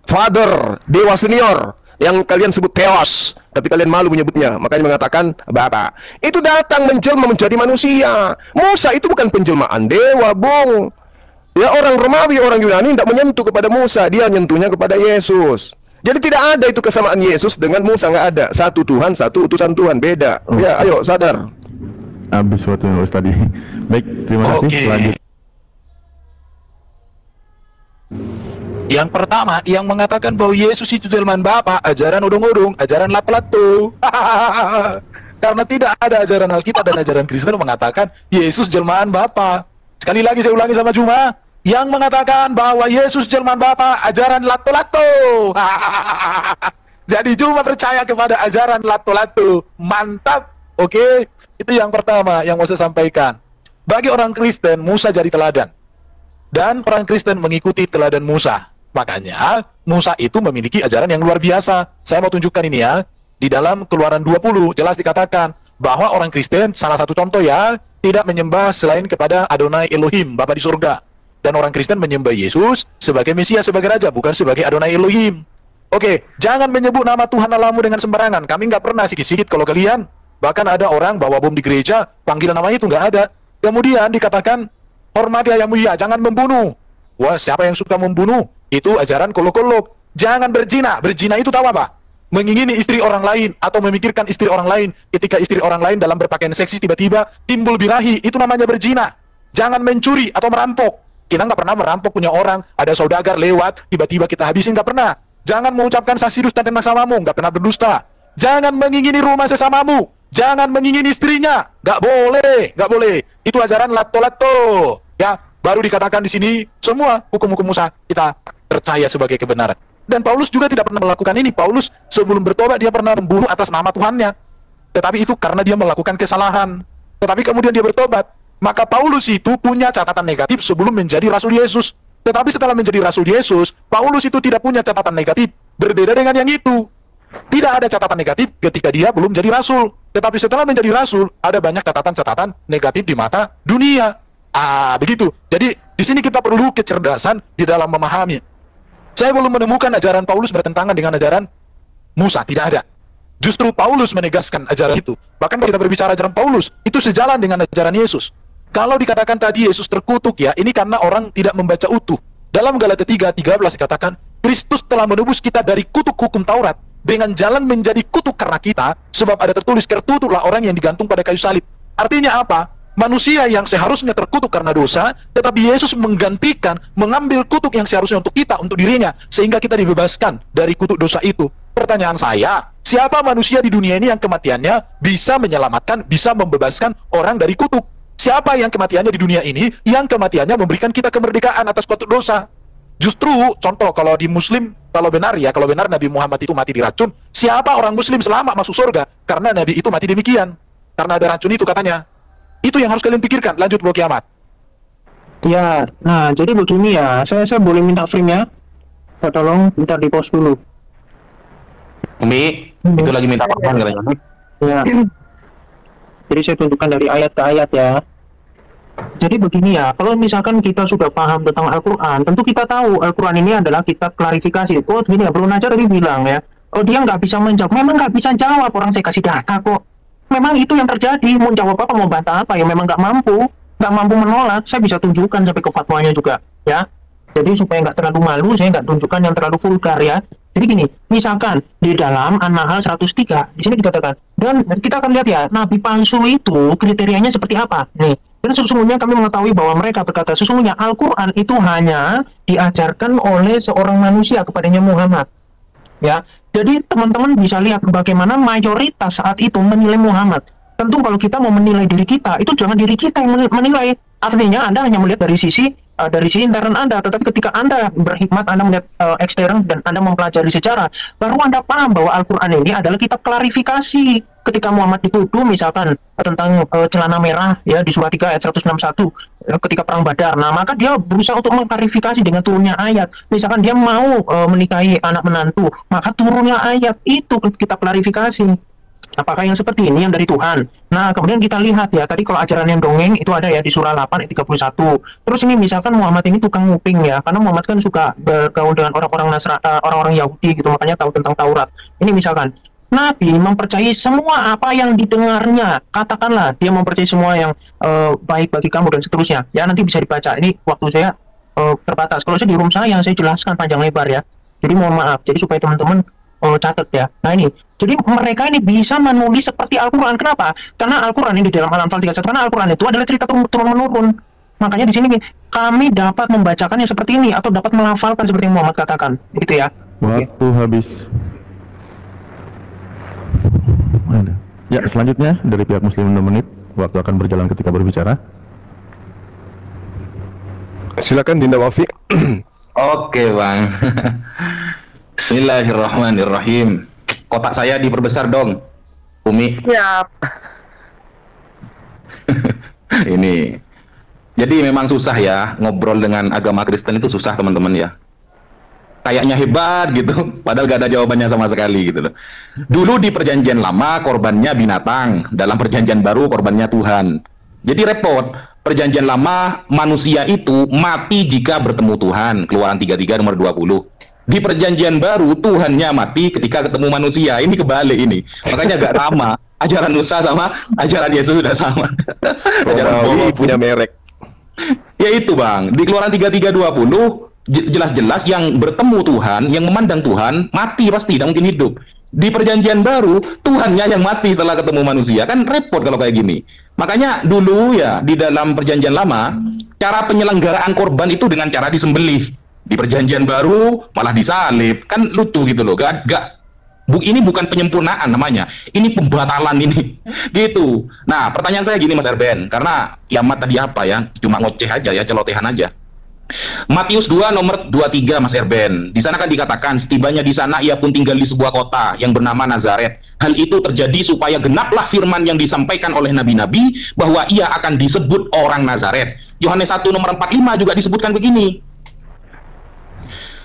Father, Dewa Senior, yang kalian sebut Theos, tapi kalian malu menyebutnya, makanya mengatakan Bapa. Itu datang menjelma menjadi manusia. Musa itu bukan penjelmaan dewa, Bung. Ya, orang Romawi, orang Yunani tidak menyentuh kepada Musa, dia menyentuhnya kepada Yesus. Jadi tidak ada itu kesamaan Yesus dengan Musa, nggak ada. Satu Tuhan, satu utusan Tuhan, beda. Ya, ayo sadar. Habis waktu tadi. Baik, terima kasih. Lanjut. Yang pertama, yang mengatakan bahwa Yesus itu jelmaan Bapa, ajaran udung-udung, ajaran latu-latu. Karena tidak ada ajaran Alkitab dan ajaran Kristen mengatakan Yesus jelmaan Bapa. Sekali lagi saya ulangi sama Juma, yang mengatakan bahwa Yesus jelmaan Bapa, ajaran latu-latu. Jadi Juma percaya kepada ajaran latu-latu. Mantap. Oke, itu yang pertama yang mau saya sampaikan. Bagi orang Kristen, Musa jadi teladan. Dan orang Kristen mengikuti teladan Musa. Makanya Musa itu memiliki ajaran yang luar biasa. Saya mau tunjukkan ini ya. Di dalam Keluaran 20 jelas dikatakan bahwa orang Kristen, salah satu contoh ya, tidak menyembah selain kepada Adonai Elohim, Bapa di surga. Dan orang Kristen menyembah Yesus sebagai Mesias, sebagai Raja, bukan sebagai Adonai Elohim. Oke, jangan menyebut nama Tuhan Allahmu dengan sembarangan. Kami nggak pernah sikit-sikit kalau kalian. Bahkan ada orang bawa bom di gereja, panggilan namanya itu nggak ada. Kemudian dikatakan, hormati yang mulia, jangan membunuh. Wah, siapa yang suka membunuh? Itu ajaran kolok-kolok. Jangan berzina. Berzina itu tahu apa? Mengingini istri orang lain atau memikirkan istri orang lain. Ketika istri orang lain dalam berpakaian seksi tiba-tiba timbul birahi, itu namanya berzina. Jangan mencuri atau merampok. Kita nggak pernah merampok punya orang. Ada saudagar lewat, tiba-tiba kita habisin, nggak pernah. Jangan mengucapkan saksi dusta tentang sesamamu, nggak pernah berdusta. Jangan mengingini rumah sesamamu. Jangan mengingini istrinya. Nggak boleh, nggak boleh. Itu ajaran lato-lato. Ya, baru dikatakan di sini semua hukum-hukum Musa kita percaya sebagai kebenaran. Dan Paulus juga tidak pernah melakukan ini. Paulus sebelum bertobat dia pernah membunuh atas nama Tuhannya. Tetapi itu karena dia melakukan kesalahan. Tetapi kemudian dia bertobat. Maka Paulus itu punya catatan negatif sebelum menjadi Rasul Yesus. Tetapi setelah menjadi Rasul Yesus, Paulus itu tidak punya catatan negatif. Berbeda dengan yang itu. Tidak ada catatan negatif ketika dia belum jadi Rasul. Tetapi setelah menjadi Rasul, ada banyak catatan-catatan negatif di mata dunia. Begitu. Jadi di sini kita perlu kecerdasan di dalam memahami. Saya belum menemukan ajaran Paulus bertentangan dengan ajaran Musa, tidak ada. Justru Paulus menegaskan ajaran itu. Bahkan kalau kita berbicara ajaran Paulus, itu sejalan dengan ajaran Yesus. Kalau dikatakan tadi Yesus terkutuk ya, ini karena orang tidak membaca utuh. Dalam Galatia 3:13 dikatakan, Kristus telah menebus kita dari kutuk hukum Taurat dengan jalan menjadi kutuk karena kita, sebab ada tertulis, terkutuklah orang yang digantung pada kayu salib. Artinya apa? Manusia yang seharusnya terkutuk karena dosa, tetapi Yesus menggantikan, mengambil kutuk yang seharusnya untuk kita, untuk dirinya, sehingga kita dibebaskan dari kutuk dosa itu. Pertanyaan saya, siapa manusia di dunia ini yang kematiannya bisa menyelamatkan, bisa membebaskan orang dari kutuk? Siapa yang kematiannya di dunia ini, yang kematiannya memberikan kita kemerdekaan atas kutuk dosa? Justru contoh kalau di Muslim, kalau benar Nabi Muhammad itu mati diracun, siapa orang Muslim selamat masuk surga? Karena Nabi itu mati demikian. Karena ada racun itu katanya. Itu yang harus kalian pikirkan. Lanjut Bro Kiamat. Ya, nah jadi begini ya, saya boleh minta frame-nya? Tolong minta di pause dulu. Umi, itu lagi minta korban katanya. Ya. Jadi saya tunjukkan dari ayat ke ayat ya. Jadi begini ya, kalau misalkan kita sudah paham tentang Al-Quran, tentu kita tahu Al-Quran ini adalah kitab klarifikasi. Oh gini ya, Bro Najar tadi bilang ya, oh dia nggak bisa menjawab. Memang nggak bisa jawab, orang saya kasih data kok. Memang itu yang terjadi, mau jawab apa, mau bantah apa, ya memang nggak mampu menolak. Saya bisa tunjukkan sampai ke fatwanya juga, ya. Jadi supaya nggak terlalu malu, saya nggak tunjukkan yang terlalu vulgar ya. Jadi gini, misalkan di dalam An-Nahl 103, di sini dikatakan, dan kita akan lihat ya, nabi palsu itu kriterianya seperti apa. Nih, dan sesungguhnya kami mengetahui bahwa mereka berkata, sesungguhnya Al-Quran itu hanya diajarkan oleh seorang manusia kepadanya Muhammad. Ya, jadi teman-teman bisa lihat bagaimana mayoritas saat itu menilai Muhammad. Tentu kalau kita mau menilai diri kita, itu jangan diri kita yang menilai. Artinya Anda hanya melihat dari sisi intern Anda, tetapi ketika Anda berhikmat, Anda melihat ekstern dan Anda mempelajari sejarah, baru Anda paham bahwa Al-Quran ini adalah kitab klarifikasi. Ketika Muhammad dituduh misalkan tentang celana merah ya di surah 3 ayat 161 ketika perang Badar, nah maka dia berusaha untuk mengklarifikasi dengan turunnya ayat. Misalkan dia mau menikahi anak menantu, maka turunnya ayat itu kitab klarifikasi. Apakah yang seperti ini yang dari Tuhan? Nah, kemudian kita lihat ya, tadi kalau ajaran yang dongeng itu ada ya di surah 8 ayat 31. Terus ini misalkan Muhammad ini tukang nguping ya, karena Muhammad kan suka bergaul dengan orang-orang Yahudi gitu, makanya tahu tentang Taurat. Ini misalkan Nabi mempercayai semua apa yang didengarnya. Katakanlah dia mempercayai semua yang baik bagi kamu dan seterusnya. Ya nanti bisa dibaca. Ini waktu saya terbatas. Kalau saya di room saya jelaskan panjang lebar ya. Jadi mohon maaf. Jadi supaya teman-teman catat ya. Nah ini, jadi mereka ini bisa menulis seperti Al-Quran. Kenapa? Karena Al-Quran ini di dalam Al-Anfal 31, karena Al-Quran itu adalah cerita turun-menurun. Makanya di sini kami dapat membacakannya seperti ini atau dapat melafalkan seperti yang Muhammad katakan, gitu ya. Waktu habis. Ya, selanjutnya dari pihak Muslim 6 menit. Waktu akan berjalan ketika berbicara. Silakan Dinda Wafi. Oke Bang. Bismillahirrahmanirrahim. Kotak saya diperbesar dong, Umi. Siap. Ini. Jadi memang susah ya ngobrol dengan agama Kristen, itu susah teman-teman ya. Kayaknya hebat gitu, padahal gak ada jawabannya sama sekali gitu loh. Dulu di perjanjian lama korbannya binatang, dalam perjanjian baru korbannya Tuhan. Jadi repot. Perjanjian lama manusia itu mati jika bertemu Tuhan, Keluaran 33 nomor 20. Di perjanjian baru Tuhannya mati ketika ketemu manusia. Ini kebalik ini. Makanya agak sama. Ajaran Musa sama ajaran Yesus sudah sama. Ajaran Romawi punya merek. Ya itu Bang. Di Keluaran 33:20 jelas-jelas yang bertemu Tuhan, yang memandang Tuhan mati pasti, tidak mungkin hidup. Di perjanjian baru Tuhannya yang mati setelah ketemu manusia. Kan repot kalau kayak gini. Makanya dulu ya di dalam perjanjian lama cara penyelenggaraan korban itu dengan cara disembelih. Di perjanjian baru malah disalib, kan lucu gitu loh. Ini bukan penyempurnaan namanya, ini pembatalan ini gitu. Nah pertanyaan saya gini Mas Erben, karena kiamat tadi apa ya, cuma ngoceh aja ya, celotehan aja. Matius 2 nomor 23 Mas Erben, di sana kan dikatakan setibanya di sana ia pun tinggal di sebuah kota yang bernama Nazaret. Hal itu terjadi supaya genaplah firman yang disampaikan oleh nabi-nabi bahwa ia akan disebut orang Nazaret. Yohanes 1 nomor 45 juga disebutkan begini.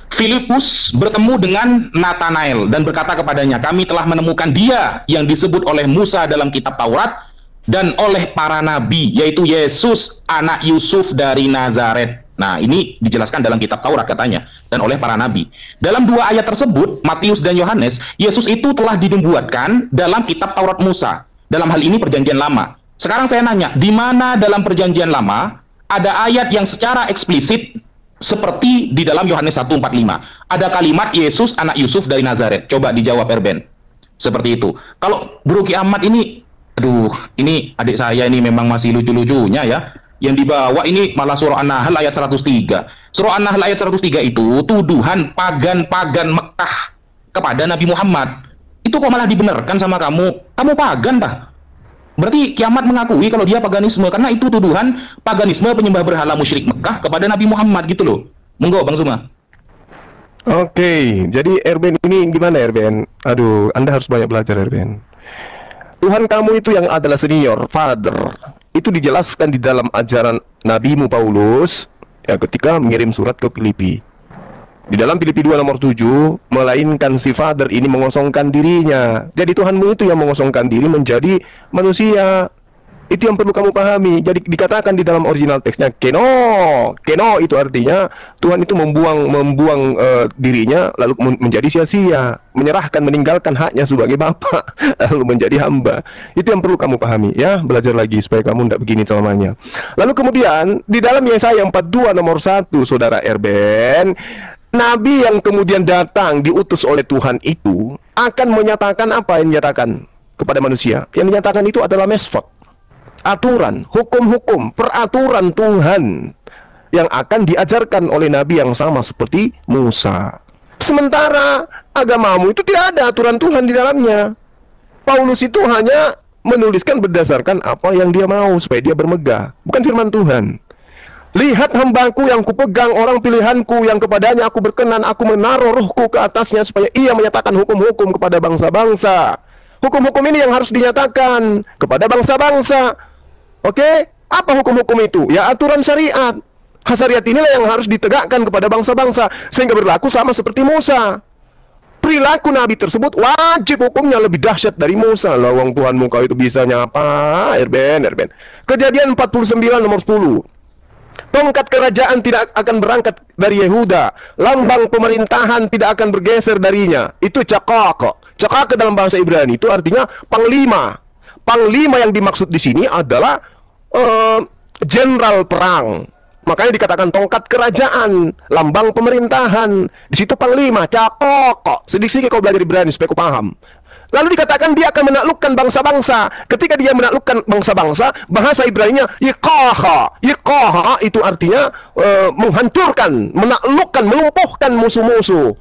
Filipus bertemu dengan Nathanael dan berkata kepadanya, kami telah menemukan dia yang disebut oleh Musa dalam kitab Taurat dan oleh para nabi, yaitu Yesus anak Yusuf dari Nazaret. Nah ini dijelaskan dalam kitab Taurat katanya, dan oleh para nabi. Dalam dua ayat tersebut, Matius dan Yohanes, Yesus itu telah dinubuatkan dalam kitab Taurat Musa. Dalam hal ini perjanjian lama. Sekarang saya nanya, di mana dalam perjanjian lama ada ayat yang secara eksplisit seperti di dalam Yohanes 1:45 ada kalimat Yesus anak Yusuf dari Nazaret? Coba dijawab Erben. Seperti itu. Kalau Bro Kiamat ini, aduh, ini adik saya ini memang masih lucu-lucunya ya. Yang dibawa ini malah surah An-Nahl ayat 103. Surah An-Nahl ayat 103 itu tuduhan pagan-pagan Mekah kepada Nabi Muhammad. Itu kok malah dibenarkan sama kamu? Kamu pagan tah? Berarti kiamat mengakui kalau dia paganisme, karena itu tuduhan paganisme penyembah berhala musyrik Mekah kepada Nabi Muhammad gitu loh. Monggo Bang Suma. Oke, jadi Erben ini gimana Erben? Aduh, Anda harus banyak belajar Erben. Tuhan kamu itu yang adalah senior, father. Itu dijelaskan di dalam ajaran Nabimu Paulus ya, ketika mengirim surat ke Filipi. Di dalam Filipi 2 nomor 7, melainkan si father ini mengosongkan dirinya. Jadi Tuhanmu itu yang mengosongkan diri menjadi manusia. Itu yang perlu kamu pahami. Jadi dikatakan di dalam original teksnya keno. Keno itu artinya Tuhan itu membuang dirinya lalu menjadi sia-sia, menyerahkan, meninggalkan haknya sebagai bapa lalu menjadi hamba. Itu yang perlu kamu pahami ya. Belajar lagi supaya kamu tidak begini selamanya. Lalu kemudian di dalam Yesaya 42 nomor 1, Saudara Erben, Nabi yang kemudian datang diutus oleh Tuhan itu akan menyatakan apa yang dinyatakan kepada manusia? Yang dinyatakan itu adalah mesfot, aturan, hukum-hukum, peraturan Tuhan yang akan diajarkan oleh Nabi yang sama seperti Musa. Sementara agamamu itu tidak ada aturan Tuhan di dalamnya. Paulus itu hanya menuliskan berdasarkan apa yang dia mau supaya dia bermegah, bukan firman Tuhan. Lihat hambaku yang kupegang, orang pilihanku yang kepadanya aku berkenan, aku menaruh rohku ke atasnya supaya ia menyatakan hukum-hukum kepada bangsa-bangsa. Hukum-hukum ini yang harus dinyatakan kepada bangsa-bangsa. Oke, apa hukum-hukum itu? Ya aturan syariat. Syariat inilah yang harus ditegakkan kepada bangsa-bangsa sehingga berlaku sama seperti Musa. Perilaku Nabi tersebut wajib hukumnya lebih dahsyat dari Musa. Lawang Tuhanmu kau itu bisanya apa? Erben. Kejadian 49 nomor 10. Tongkat kerajaan tidak akan berangkat dari Yehuda, lambang pemerintahan tidak akan bergeser darinya. Itu cakak. Cakak dalam bahasa Ibrani itu artinya panglima. Panglima yang dimaksud di sini adalah jenderal perang. Makanya dikatakan tongkat kerajaan, lambang pemerintahan. Di situ panglima, cakok. Sedikit-sedikit kau belajar Ibrani supaya kau paham. Lalu dikatakan dia akan menaklukkan bangsa-bangsa. Ketika dia menaklukkan bangsa-bangsa, bahasa Ibraninya yikaha. Yikaha itu artinya menghancurkan, menaklukkan, melumpuhkan musuh-musuh.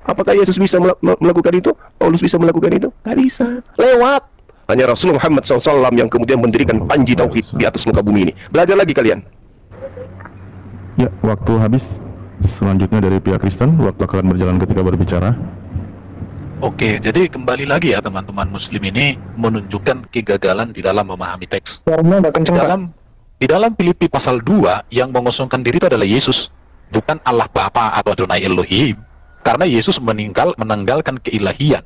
Apakah Yesus bisa melakukan itu? Paulus bisa melakukan itu? Gak bisa. Lewat. Hanya Rasulullah Muhammad SAW yang kemudian mendirikan panji tauhid di atas muka bumi ini. Belajar lagi kalian. Ya, waktu habis. Selanjutnya dari pihak Kristen, waktu akan berjalan ketika berbicara. Oke, jadi kembali lagi ya teman-teman Muslim ini menunjukkan kegagalan di dalam memahami teks. Di dalam Filipi pasal 2 yang mengosongkan diri itu adalah Yesus, bukan Allah Bapa atau Adonai Elohim. Karena Yesus menanggalkan keilahian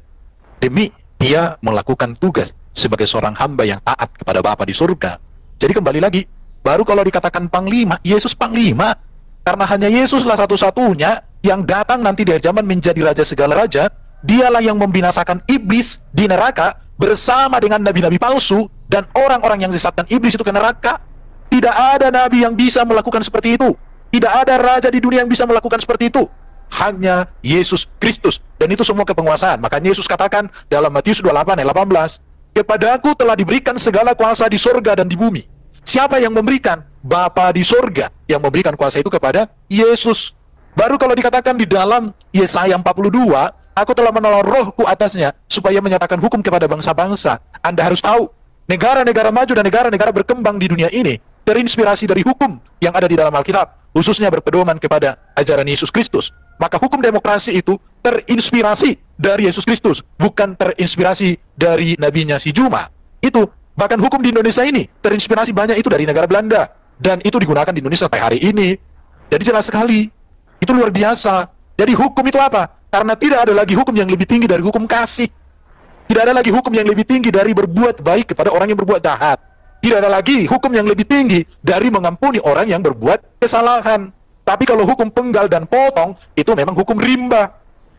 demi dia melakukan tugas sebagai seorang hamba yang taat kepada Bapa di surga. Jadi kembali lagi, baru kalau dikatakan panglima, Yesus panglima. Karena hanya Yesuslah satu-satunya yang datang nanti di akhir zaman menjadi raja segala raja. Dialah yang membinasakan iblis di neraka bersama dengan nabi-nabi palsu dan orang-orang yang sesatkan iblis itu ke neraka. Tidak ada nabi yang bisa melakukan seperti itu. Tidak ada raja di dunia yang bisa melakukan seperti itu. Hanya Yesus Kristus. Dan itu semua kepenguasaan. Makanya Yesus katakan dalam Matius 28 ayat 18, kepadaku telah diberikan segala kuasa di surga dan di bumi. Siapa yang memberikan? Bapa di surga yang memberikan kuasa itu kepada Yesus. Baru kalau dikatakan di dalam Yesaya 42, aku telah menaruh rohku atasnya supaya menyatakan hukum kepada bangsa-bangsa. Anda harus tahu, negara-negara maju dan negara-negara berkembang di dunia ini terinspirasi dari hukum yang ada di dalam Alkitab, khususnya berpedoman kepada ajaran Yesus Kristus. Maka hukum demokrasi itu terinspirasi dari Yesus Kristus, bukan terinspirasi dari nabinya si Juma. Itu, bahkan hukum di Indonesia ini terinspirasi banyak itu dari negara Belanda. Dan itu digunakan di Indonesia sampai hari ini. Jadi jelas sekali, itu luar biasa. Jadi hukum itu apa? Karena tidak ada lagi hukum yang lebih tinggi dari hukum kasih. Tidak ada lagi hukum yang lebih tinggi dari berbuat baik kepada orang yang berbuat jahat. Tidak ada lagi hukum yang lebih tinggi dari mengampuni orang yang berbuat kesalahan. Tapi kalau hukum penggal dan potong, itu memang hukum rimba.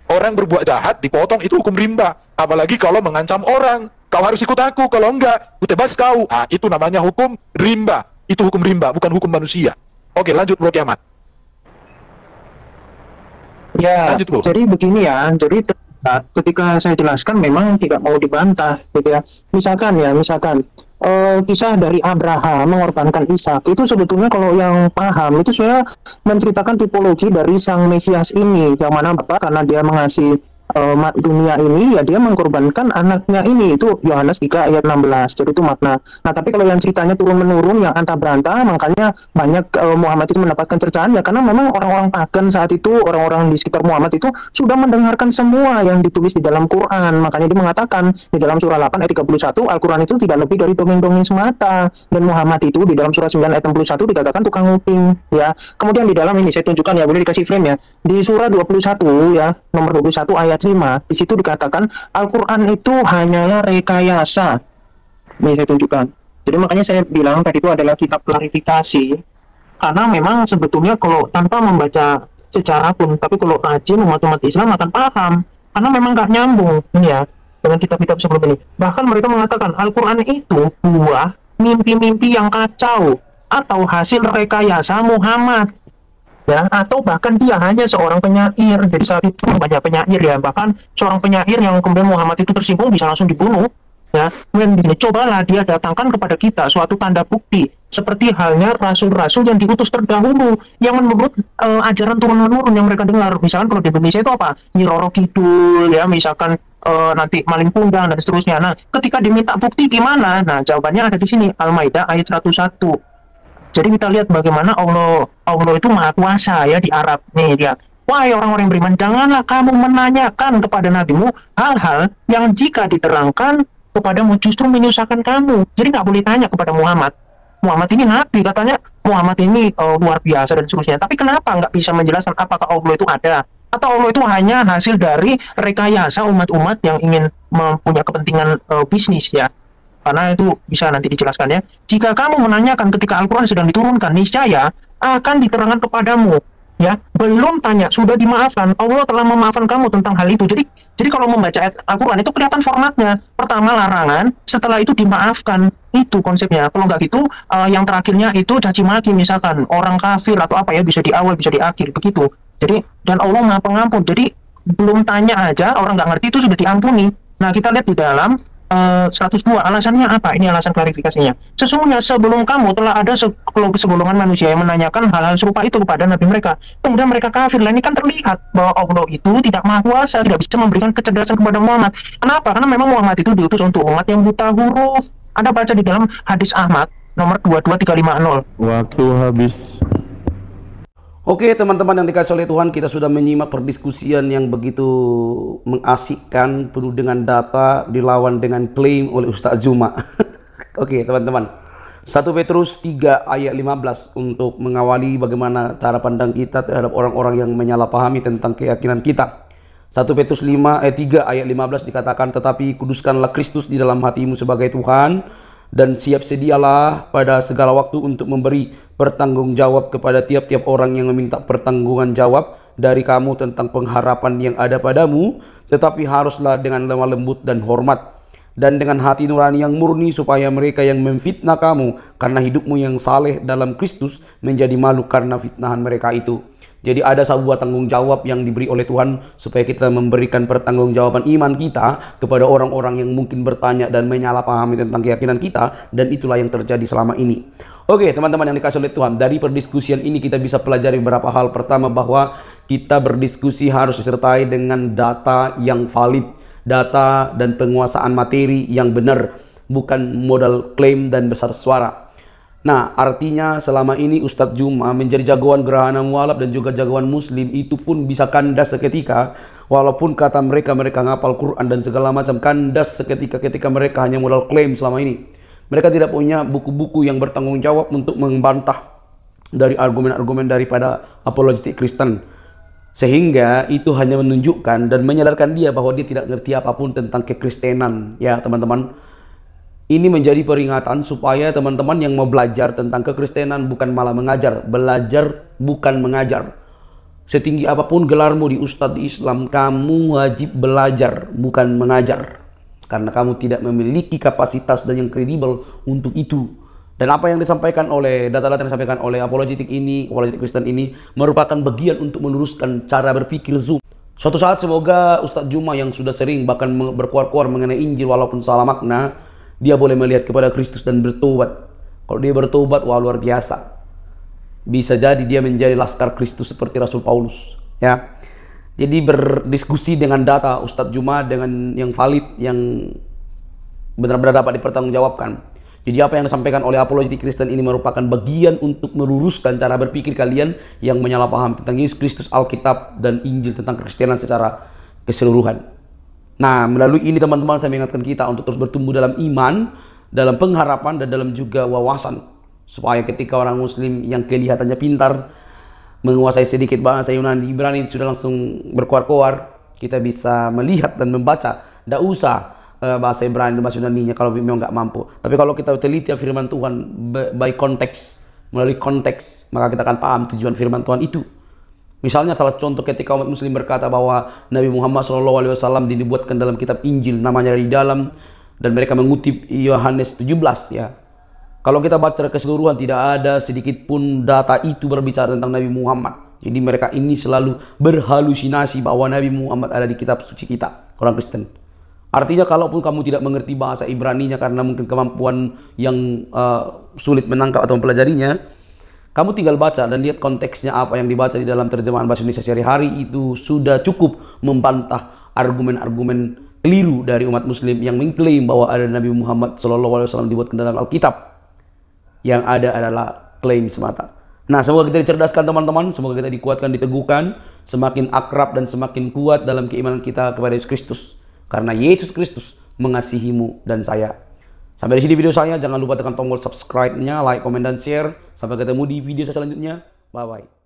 Orang berbuat jahat dipotong, itu hukum rimba. Apalagi kalau mengancam orang, kau harus ikut aku, kalau enggak, ku tebas kau. Itu namanya hukum rimba. Itu hukum rimba, bukan hukum manusia. Oke, lanjut Bro Kiamat. Ya, lanjut, jadi begini ya, jadi ketika saya jelaskan memang tidak mau dibantah, gitu ya. Misalkan kisah dari Abraham mengorbankan Ishak, itu sebetulnya kalau yang paham, itu saya menceritakan tipologi dari sang Mesias ini, yang mana Bapak karena dia mengasihi dunia ini, ya dia mengkorbankan anaknya ini. Itu Yohanes 3 ayat 16. Jadi itu makna. Nah, tapi kalau yang ceritanya turun-menurun yang antah berantah, makanya banyak Muhammad itu mendapatkan cercaan, ya karena memang orang-orang pagan saat itu, orang-orang di sekitar Muhammad itu sudah mendengarkan semua yang ditulis di dalam Quran. Makanya dia mengatakan di dalam surah 8 ayat 31, Al-Quran itu tidak lebih dari dongeng-dongeng semata. Dan Muhammad itu di dalam surah 9 ayat 61 dikatakan tukang nguping, ya. Kemudian di dalam ini saya tunjukkan ya, boleh dikasih frame ya. Di surah 21 ya, nomor 21 ayat 5, di situ dikatakan Al-Quran itu hanyalah rekayasa. Ini saya tunjukkan. Jadi makanya saya bilang tadi itu adalah kitab klarifikasi, karena memang sebetulnya kalau tanpa membaca secara pun, tapi kalau rajin umat-umat Islam akan paham, karena memang nggak nyambung ini ya dengan kitab-kitab sebelum ini. Bahkan mereka mengatakan Al-Quran itu buah mimpi-mimpi yang kacau atau hasil rekayasa Muhammad, ya, atau bahkan dia hanya seorang penyair. Jadi saat itu banyak penyair ya, bahkan seorang penyair yang kemudian Muhammad itu tersinggung bisa langsung dibunuh, ya. Kemudian di sini cobalah dia datangkan kepada kita suatu tanda bukti seperti halnya rasul-rasul yang diutus terdahulu yang menurut ajaran turun-menurun yang mereka dengar. Misalkan kalau di Indonesia itu apa, Nyi Roro Kidul, ya, misalkan nanti Maling Kundang dan seterusnya. Nah, ketika diminta bukti gimana? Nah, jawabannya ada di sini, Al-Maidah ayat 101. Jadi kita lihat bagaimana Allah itu maha kuasa ya di Arab. Nih lihat. Wahai orang-orang yang beriman, janganlah kamu menanyakan kepada nabimu hal-hal yang jika diterangkan kepadamu justru menyusahkan kamu. Jadi nggak boleh tanya kepada Muhammad. Muhammad ini nabi, katanya Muhammad ini luar biasa dan seterusnya. Tapi kenapa nggak bisa menjelaskan apakah Allah itu ada? Atau Allah itu hanya hasil dari rekayasa umat-umat yang ingin mempunyai kepentingan bisnis ya? Karena itu bisa nanti dijelaskan ya. Jika kamu menanyakan ketika Al-Quran sedang diturunkan, niscaya akan diterangkan kepadamu. Ya, belum tanya, sudah dimaafkan. Allah telah memaafkan kamu tentang hal itu. Jadi kalau membaca ayat Al-Quran itu kelihatan formatnya. Pertama larangan, setelah itu dimaafkan. Itu konsepnya. Kalau nggak gitu, yang terakhirnya itu caci maki misalkan orang kafir atau apa ya, bisa di awal, bisa di akhir, begitu. Jadi, dan Allah maha pengampun. Jadi belum tanya aja, orang nggak ngerti itu sudah diampuni. Nah, kita lihat di dalam 102, alasannya apa? Ini alasan klarifikasinya. Sesungguhnya sebelum kamu telah ada segolongan manusia yang menanyakan hal-hal serupa itu kepada nabi mereka. Kemudian mereka kafir. Lah, ini kan terlihat bahwa Allah itu tidak maha kuasa, tidak bisa memberikan kecerdasan kepada Muhammad. Kenapa? Karena memang Muhammad itu diutus untuk umat yang buta huruf. Ada baca di dalam hadis Ahmad nomor 22350. Waktu habis. Oke teman-teman yang dikasih oleh Tuhan, kita sudah menyimak perdiskusian yang begitu mengasyikkan, penuh dengan data, dilawan dengan klaim oleh Ustaz Zuma. Oke teman-teman, 1 Petrus 3 ayat 15 untuk mengawali bagaimana cara pandang kita terhadap orang-orang yang menyalahpahami tentang keyakinan kita. 1 Petrus 3 ayat 15 dikatakan, tetapi kuduskanlah Kristus di dalam hatimu sebagai Tuhan, dan siap sedialah pada segala waktu untuk memberi pertanggungjawab kepada tiap-tiap orang yang meminta pertanggungan jawab dari kamu tentang pengharapan yang ada padamu, tetapi haruslah dengan lemah lembut dan hormat, dan dengan hati nurani yang murni, supaya mereka yang memfitnah kamu karena hidupmu yang saleh dalam Kristus menjadi malu karena fitnahan mereka itu. Jadi ada sebuah tanggung jawab yang diberi oleh Tuhan supaya kita memberikan pertanggungjawaban iman kita kepada orang-orang yang mungkin bertanya dan menyalahpahami tentang keyakinan kita, dan itulah yang terjadi selama ini. Oke teman-teman yang dikasih oleh Tuhan, dari perdiskusian ini kita bisa pelajari beberapa hal. Pertama, bahwa kita berdiskusi harus disertai dengan data yang valid, data dan penguasaan materi yang benar, bukan modal klaim dan besar suara. Nah, artinya selama ini Ustadz Juma menjadi jagoan gerhana mualaf dan juga jagoan muslim itu pun bisa kandas seketika, walaupun kata mereka ngapal Quran dan segala macam, kandas seketika ketika mereka hanya modal klaim selama ini. Mereka tidak punya buku-buku yang bertanggung jawab untuk membantah dari argumen-argumen daripada apologetik Kristen. Sehingga itu hanya menunjukkan dan menyadarkan dia bahwa dia tidak ngerti apapun tentang kekristenan, ya teman-teman. Ini menjadi peringatan supaya teman-teman yang mau belajar tentang kekristenan bukan malah mengajar, belajar bukan mengajar. Setinggi apapun gelarmu di Ustadz Islam, kamu wajib belajar bukan mengajar, karena kamu tidak memiliki kapasitas dan yang kredibel untuk itu. Dan apa yang disampaikan oleh data-data yang disampaikan oleh apologetik ini, apologetik Kristen ini, merupakan bagian untuk meluruskan cara berpikir Zoom. Suatu saat semoga Ustadz Juma yang sudah sering bahkan berkuar-kuar mengenai Injil walaupun salah makna, dia boleh melihat kepada Kristus dan bertobat. Kalau dia bertobat, wah luar biasa. Bisa jadi dia menjadi laskar Kristus seperti Rasul Paulus. Ya. Jadi berdiskusi dengan data Ustadz Juma dengan yang valid, yang benar-benar dapat dipertanggungjawabkan. Jadi apa yang disampaikan oleh apologetik Kristen ini merupakan bagian untuk meluruskan cara berpikir kalian yang menyalahpaham tentang Yesus Kristus, Alkitab, dan Injil tentang Kristenan secara keseluruhan. Nah, melalui ini teman-teman saya mengingatkan kita untuk terus bertumbuh dalam iman, dalam pengharapan, dan dalam juga wawasan. Supaya ketika orang Muslim yang kelihatannya pintar menguasai sedikit bahasa Yunani, Ibrani sudah langsung berkoar-koar, kita bisa melihat dan membaca. Tidak usah bahasa Ibrani dan bahasa Yunaninya kalau memang nggak mampu. Tapi kalau kita teliti firman Tuhan by konteks, melalui konteks, maka kita akan paham tujuan firman Tuhan itu. Misalnya salah contoh ketika umat Muslim berkata bahwa Nabi Muhammad SAW dibuatkan dalam kitab Injil, namanya di dalam, dan mereka mengutip Yohanes 17 ya. Kalau kita baca keseluruhan, tidak ada sedikit pun data itu berbicara tentang Nabi Muhammad. Jadi mereka ini selalu berhalusinasi bahwa Nabi Muhammad ada di kitab suci kita, orang Kristen. Artinya kalaupun kamu tidak mengerti bahasa Ibraninya karena mungkin kemampuan yang sulit menangkap atau mempelajarinya, kamu tinggal baca dan lihat konteksnya apa yang dibaca di dalam terjemahan bahasa Indonesia sehari-hari, itu sudah cukup membantah argumen-argumen keliru dari umat Muslim yang mengklaim bahwa ada Nabi Muhammad SAW dibuatkan dalam Alkitab. Yang ada adalah klaim semata. Nah, semoga kita dicerdaskan teman-teman, semoga kita dikuatkan, diteguhkan, semakin akrab dan semakin kuat dalam keimanan kita kepada Yesus Kristus. Karena Yesus Kristus mengasihimu dan saya. Sampai di sini video saya, jangan lupa tekan tombol subscribe-nya, like, komen, dan share. Sampai ketemu di video selanjutnya. Bye-bye.